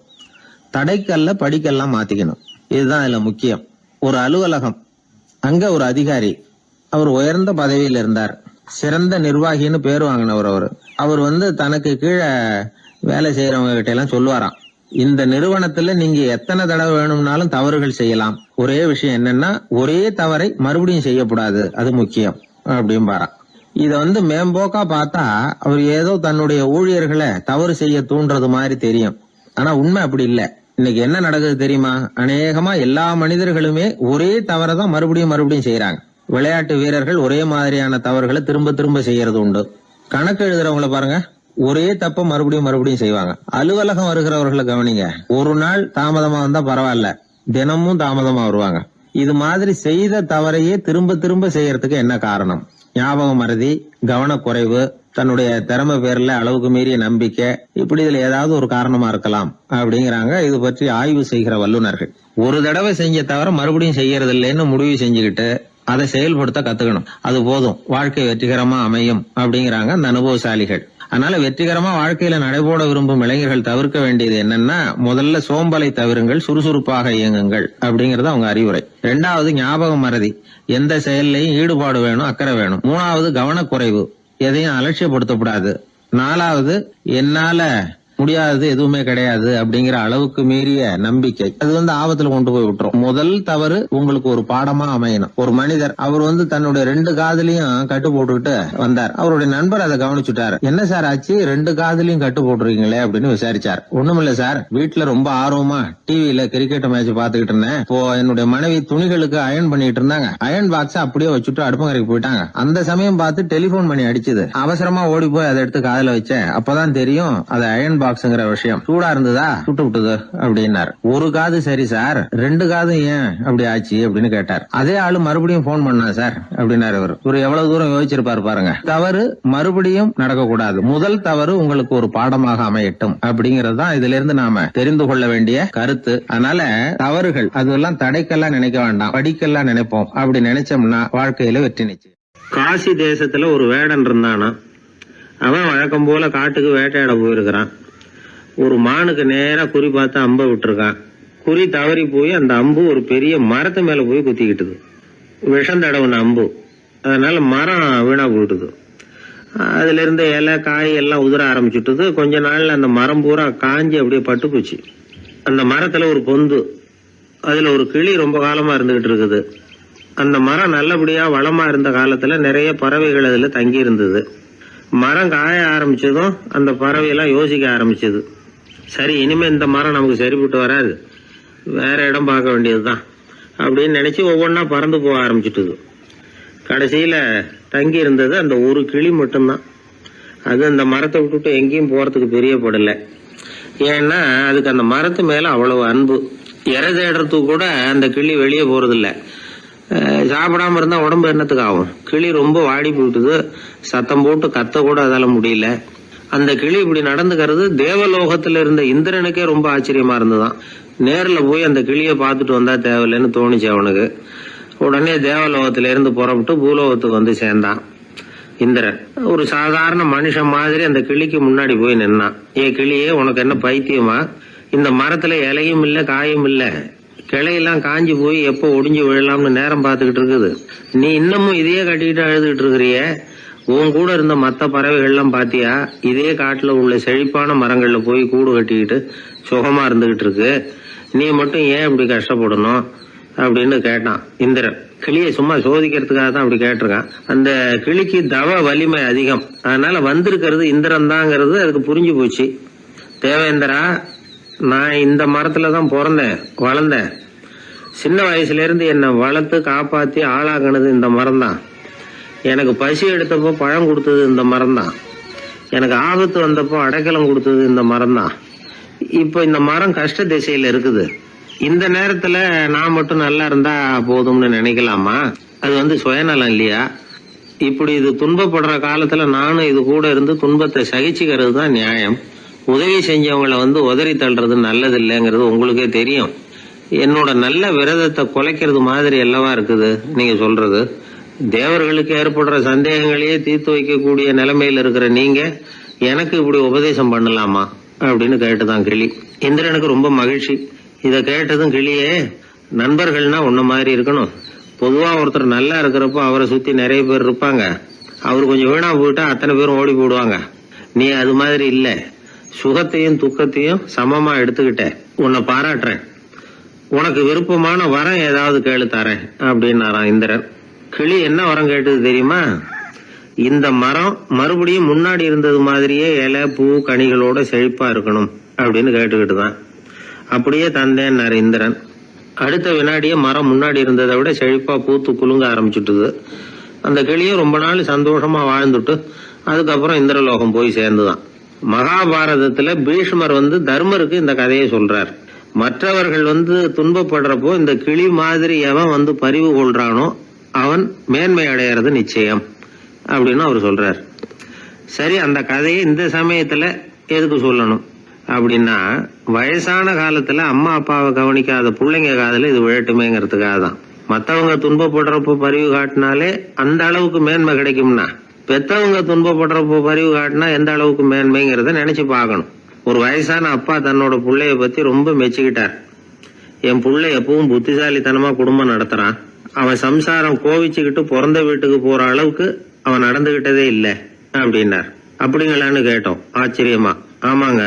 தடைக்கல்ல படிக்கெல்லாம் மாத்திக்கணும், இதுதான் இதுல முக்கியம். ஒரு அலுவலகம், அங்க ஒரு அதிகாரி, அவர் உயர்ந்த பதவியில் இருந்தார், சிறந்த நிர்வாகின்னு பேர் வாங்கினவர். அவர் தனக்கு கீழே வேலை செய்யறவங்க கிட்ட எல்லாம் சொல்லுவாராம், இந்த நிறுவனத்துல நீங்க எத்தனை தடவை வேணும்னாலும் தவறுகள் செய்யலாம், ஒரே விஷயம் என்னன்னா ஒரே தவறை மறுபடியும் செய்யக்கூடாது, அது முக்கியம் அப்படின்பாராம். இத மேம்போக்கா பார்த்தா அவர் ஏதோ தன்னுடைய ஊழியர்களை தவறு செய்ய தூண்டுறது மாதிரி தெரியும். ஆனா உண்மை அப்படி இல்ல. இன்னைக்கு என்ன நடக்குது தெரியுமா? அநேகமா எல்லா மனிதர்களுமே ஒரே தவறை தான் மறுபடியும் செய்யறாங்க. விளையாட்டு வீரர்கள் ஒரே மாதிரியான தவறுகளை திரும்ப திரும்ப செய்யறது உண்டு. கணக்கு எழுதுறவங்கள பாருங்க, ஒரே தப்ப மறுபடியும் செய்வாங்க. அலுவலகம் வருகிறவர்களை கவனிங்க, ஒரு நாள் தாமதமா வந்தா பரவாயில்ல, தினமும் தாமதமா வருவாங்க. இது மாதிரி செய்த தவறையே திரும்ப திரும்ப செய்யறதுக்கு என்ன காரணம்? ஞாபக மறதி, கவனக்குறைவு, தன்னுடைய திறமை பேர்ல அளவுக்கு மீறிய நம்பிக்கை, இப்படி இதுல ஏதாவது ஒரு காரணமா இருக்கலாம் அப்படிங்கிறாங்க இது பற்றி ஆய்வு செய்கிற வல்லுநர்கள். ஒரு தடவை செஞ்ச தவிர மறுபடியும் செய்யறது இல்லைன்னு முடிவு செஞ்சுக்கிட்டு அதை செயல்படுத்த கத்துக்கணும், அது போதும், வாழ்க்கை வெற்றிகரமா அமையும் அப்படிங்கிறாங்க அந்த அனுபவசாலிகள். அதனால வெற்றிகரமா வாழ்க்கையில நடைபோட விரும்பும் இளைஞர்கள் தவிர்க்க வேண்டியது என்னன்னா, முதல்ல சோம்பலை தவிருங்கள், சுறுசுறுப்பாக இயங்குங்கள் அப்படிங்கறது அவங்க அறிவுரை. 2வது ஞாபக மறதி, எந்த செயல்லையும் ஈடுபாடு வேணும், அக்கறை வேணும். 3வது கவனக்குறைவு, எதையும் அலட்சியப்படுத்தக்கூடாது. 4வது என்னால முடியாதது எதுவுமே கிடையாது அப்படிங்கிற அளவுக்கு மீறிய நம்பிக்கை, அது ஆபத்துல கொண்டு போய் விட்டுரும். முதல் தவறு உங்களுக்கு ஒரு பாடமா அமையணும். ஒரு மனிதர் அவர் தன்னுடைய 2 காதுலயும் கட்டு போட்டுக்கிட்டு வந்தார். அவருடைய நண்பர் அதை கவனிச்சுட்டாரு. என்ன சார் ஆச்சு, 2 காதுலயும் கட்டு போட்டுருக்கீங்களே அப்படின்னு விசாரிச்சார். ஒண்ணுமில்ல சார், வீட்டுல ரொம்ப ஆர்வமா டிவியில கிரிக்கெட் மேட்ச் பாத்துக்கிட்டு இருந்தேன். இப்போ என்னுடைய மனைவி துணிகளுக்கு அயன் பண்ணிட்டு இருந்தாங்க. அயன் பாக்ஸ் அப்படியே வச்சுட்டு அடுப்பங்கரைக்கு போயிட்டாங்க. அந்த சமயம் பார்த்து டெலிபோன் பண்ணி அடிச்சது. அவசரமா ஓடி போய் அதை எடுத்து காதுல வச்சேன். அப்பதான் தெரியும் அது அயன் பாக்ஸ்ங்கிற விஷயம். சூடா இருந்ததா, சுட்டு விட்டுது அப்படின்னாரு. ஒரு காது சரி சார், 2 காது ஏன் அப்படி ஆச்சு அப்படின்னு கேட்டார். அதே ஆளு மறுபடியும் போன் பண்ணா சார் அப்படின்னாரு. இவர் எவ்வளவு தூரம் யோசிச்சிருப்பாரு பாருங்க. தவறு மறுபடியும் நடக்கக்கூடாது, முதல் தவறு உங்களுக்கு ஒரு பாடமாக அமையட்டும் அப்படிங்கறது தான் இதுல இருந்து நாம தெரிந்து கொள்ள வேண்டிய கருத்து. அதனால தவறுகள் அதெல்லாம் தடைக்கெல்லாம் நினைக்க வேண்டாம், படிக்கெல்லாம் நினைப்போம். அப்படி நினைச்சோம்னா வாழ்க்கையில வெற்றி நிச்சயம். காசி தேசத்துல ஒரு வேடன் இருந்தானா, அவன் வழக்கம் போல காட்டுக்கு வேட்டையாட போயிருக்கிறான். ஒரு மானுக்கு நேரா குறி பார்த்து அம்ப விட்டுருக்கான். குறி தவறி போய் அந்த அம்பு ஒரு பெரிய மரத்து மேல போய் குத்திக்கிட்டுது. விஷம் தடவுன அம்பு, அதனால மரம் வீணா போயிட்டுது. அதுல இருந்த இலை காய் எல்லாம் உதிர ஆரம்பிச்சுட்டுது. கொஞ்ச நாள்ல அந்த மரம் பூரா காஞ்சி அப்படியே பட்டு போச்சு. அந்த மரத்துல ஒரு பொந்து, அதுல ஒரு கிளி ரொம்ப காலமா இருந்துகிட்டு இருக்குது. அந்த மரம் நல்லபடியா வளமா இருந்த காலத்துல நிறைய பறவைகள் அதுல தங்கி இருந்தது. மரம் காய ஆரம்பிச்சதும் அந்த பறவையெல்லாம் யோசிக்க ஆரம்பிச்சது, சரி இனிமே இந்த மரம் நமக்கு சரிப்பட்டு வராது, வேற இடம் பார்க்க வேண்டியதுதான் அப்படின்னு நினைச்சு ஒவ்வொன்னா பறந்து போக ஆரம்பிச்சுட்டுது. கடைசியில தங்கி இருந்தது அந்த ஒரு கிளி மட்டும்தான். அது அந்த மரத்தை விட்டுட்டு எங்கேயும் போறதுக்கு பிரியப்படலை. ஏன்னா அதுக்கு அந்த மரத்து மேல அவ்வளவு அன்பு. இறை தேடுறதுக்கு கூட அந்த கிளி வெளியே போறதில்ல. சாப்பிடாம இருந்தா உடம்பு என்னத்துக்கு ஆகும்? கிளி ரொம்ப வாடி போயிட்டுது, சத்தம் போட்டு கத்த கூட அதால முடியல. அந்த கிளி இப்படி நடந்துக்கிறது தேவலோகத்துல இருந்த இந்திரனுக்கே ரொம்ப ஆச்சரியமா இருந்ததுதான். நேர்ல போய் அந்த கிளியை பார்த்துட்டு வந்தா தேவையில்லைன்னு தோணுச்சு அவனுக்கு. உடனே தேவலோகத்தில இருந்து புறப்பட்டு பூலோகத்துக்கு வந்து சேர்ந்தான் இந்திரன். ஒரு சாதாரண மனுஷன் மாதிரி அந்த கிளிக்கு முன்னாடி போய் நின்னான். ஏ கிளியே, உனக்கு என்ன பைத்தியமா? இந்த மரத்துல இலையும் இல்ல காயும் இல்ல, கிளையெல்லாம் காஞ்சி போய் எப்போ ஒடிஞ்சு விழலாம்னு நேரம் பார்த்துக்கிட்டு இருக்குது. நீ இன்னமும் இதையே கட்டிக்கிட்டு அழுதுகிட்டு இருக்கிறிய. உன் கூட இருந்த மற்ற பறவைகள்லாம் பாத்தியா? இதே காட்டுல உள்ள செழிப்பான மரங்கள்ல போய் கூடு கட்டிக்கிட்டு சுகமா இருந்துகிட்டு இருக்கு. நீ மட்டும் ஏன் இப்படி கஷ்டப்படணும் அப்படின்னு கேட்டான் இந்திரன். கிளியை சும்மா சோதிக்கிறதுக்காக தான் அப்படி கேட்டிருக்கான். அந்த கிளிக்கு தவ வலிமை அதிகம், அதனால வந்திருக்கிறது இந்திரன் தாங்கிறது அதுக்கு புரிஞ்சு போச்சு. தேவேந்திரா, நான் இந்த மரத்துலதான் பிறந்தேன் வளர்ந்தேன். சின்ன வயசுல இருந்து என்னை வளர்த்து காப்பாத்தி ஆளாகினது இந்த மரம் தான். எனக்கு பசி எடுத்தப்போ பழம் கொடுத்தது இந்த மரம் தான். எனக்கு ஆபத்து வந்தப்போ அடைக்கலம் கொடுத்தது இந்த மரம் தான். இப்ப இந்த மரம் கஷ்ட திசையில இருக்குது. இந்த நேரத்துல நான் மட்டும் நல்லா இருந்தா போதும்னு நினைக்கலாமா? அது சுயநலம் இல்லையா? இப்படி இது துன்பப்படுற காலத்துல நானும் இது கூட இருந்து துன்பத்தை சகிச்சுக்கிறது தான் நியாயம். உதவி செஞ்சவங்களை உதறி தள்ளுறது நல்லது இல்லைங்கிறது உங்களுக்கே தெரியும். என்னோட நல்ல விரதத்தை குலைக்கிறது மாதிரி அல்லவா இருக்குது நீங்க சொல்றது. தேவர்களுக்கு ஏற்படுற சந்தேகங்களையே தீர்த்து வைக்கக்கூடிய நிலைமையில இருக்கிற நீங்க எனக்கு இப்படி உபதேசம் பண்ணலாமா அப்படின்னு கேட்டுதான் கிளி. இந்திரனுக்கு ரொம்ப மகிழ்ச்சி. இத கேட்டதும் கிளியே, நண்பர்கள்னா உன்ன மாதிரி இருக்கணும். பொதுவா ஒருத்தர் நல்லா இருக்கிறப்போ அவரை சுத்தி நிறைய பேர் இருப்பாங்க. அவர் கொஞ்சம் வீணா போயிட்டா அத்தனை பேரும் ஓடி போடுவாங்க. நீ அது மாதிரி இல்ல. சுகத்தையும் துக்கத்தையும் சமமா எடுத்துக்கிட்ட. உன்னை பாராட்டுறேன். உனக்கு விருப்பமான வரம் ஏதாவது கேளு தரேன் அப்படின்னாராம் இந்திரன். கிளி என்ன வரம் கேட்டது தெரியுமா? இந்த மரம் மறுபடியும் முன்னாடி இருந்தது மாதிரியே இலை பூ கனிகளோட செழிப்பா இருக்கணும் அப்படின்னு கேட்டுக்கிட்டு தான். அப்படியே தந்தேன்னாரு இந்திரன். அடுத்த வினாடியே மரம் முன்னாடி இருந்ததை விட செழிப்பா பூத்து குலுங்க ஆரம்பிச்சுட்டுது. அந்த கிளியும் ரொம்ப நாள் சந்தோஷமா வாழ்ந்துட்டு அதுக்கப்புறம் இந்திரலோகம் போய் சேர்ந்துதான். மகாபாரதத்துல பீஷ்மர் தர்மருக்கு இந்த கதையை சொல்றார். மற்றவர்கள் துன்பப்படுறப்போ இந்த கிளி மாதிரி எவன் பரிவு கொள்றானோ அவன் மேன்மை அடையிறது நிச்சயம் அப்படின்னு அவர் சொல்றார். சரி, அந்த கதையை இந்த சமயத்துல எதுக்கு சொல்லணும் அப்படின்னா, வயசான காலத்துல அம்மா அப்பாவை கவனிக்காத பிள்ளைங்க காதல இது விழட்டுமேங்கிறதுக்காக தான். மத்தவங்க துன்பப்படுறப்போ பரிவு காட்டினாலே அந்த அளவுக்கு மேன்மை கிடைக்கும்னா, பெத்தவங்க துன்பப்படுறப்போ பரிவு காட்டினா எந்த அளவுக்கு மேன்மைங்கிறத நினைச்சு பார்க்கணும். ஒரு வயசான அப்பா தன்னோட பிள்ளைய பத்தி ரொம்ப மெச்சுக்கிட்டார். என் பிள்ளை எப்பவும் புத்திசாலித்தனமா குடும்பம் நடத்துறான். அவன் சம்சாரம் கோவிச்சுக்கிட்டு பிறந்த வீட்டுக்கு போற அளவுக்கு அவன் நடந்துகிட்டதே இல்லை அப்படின்னார். அப்படிங்களான்னு கேட்டோம் ஆச்சரியமா. ஆமாங்க,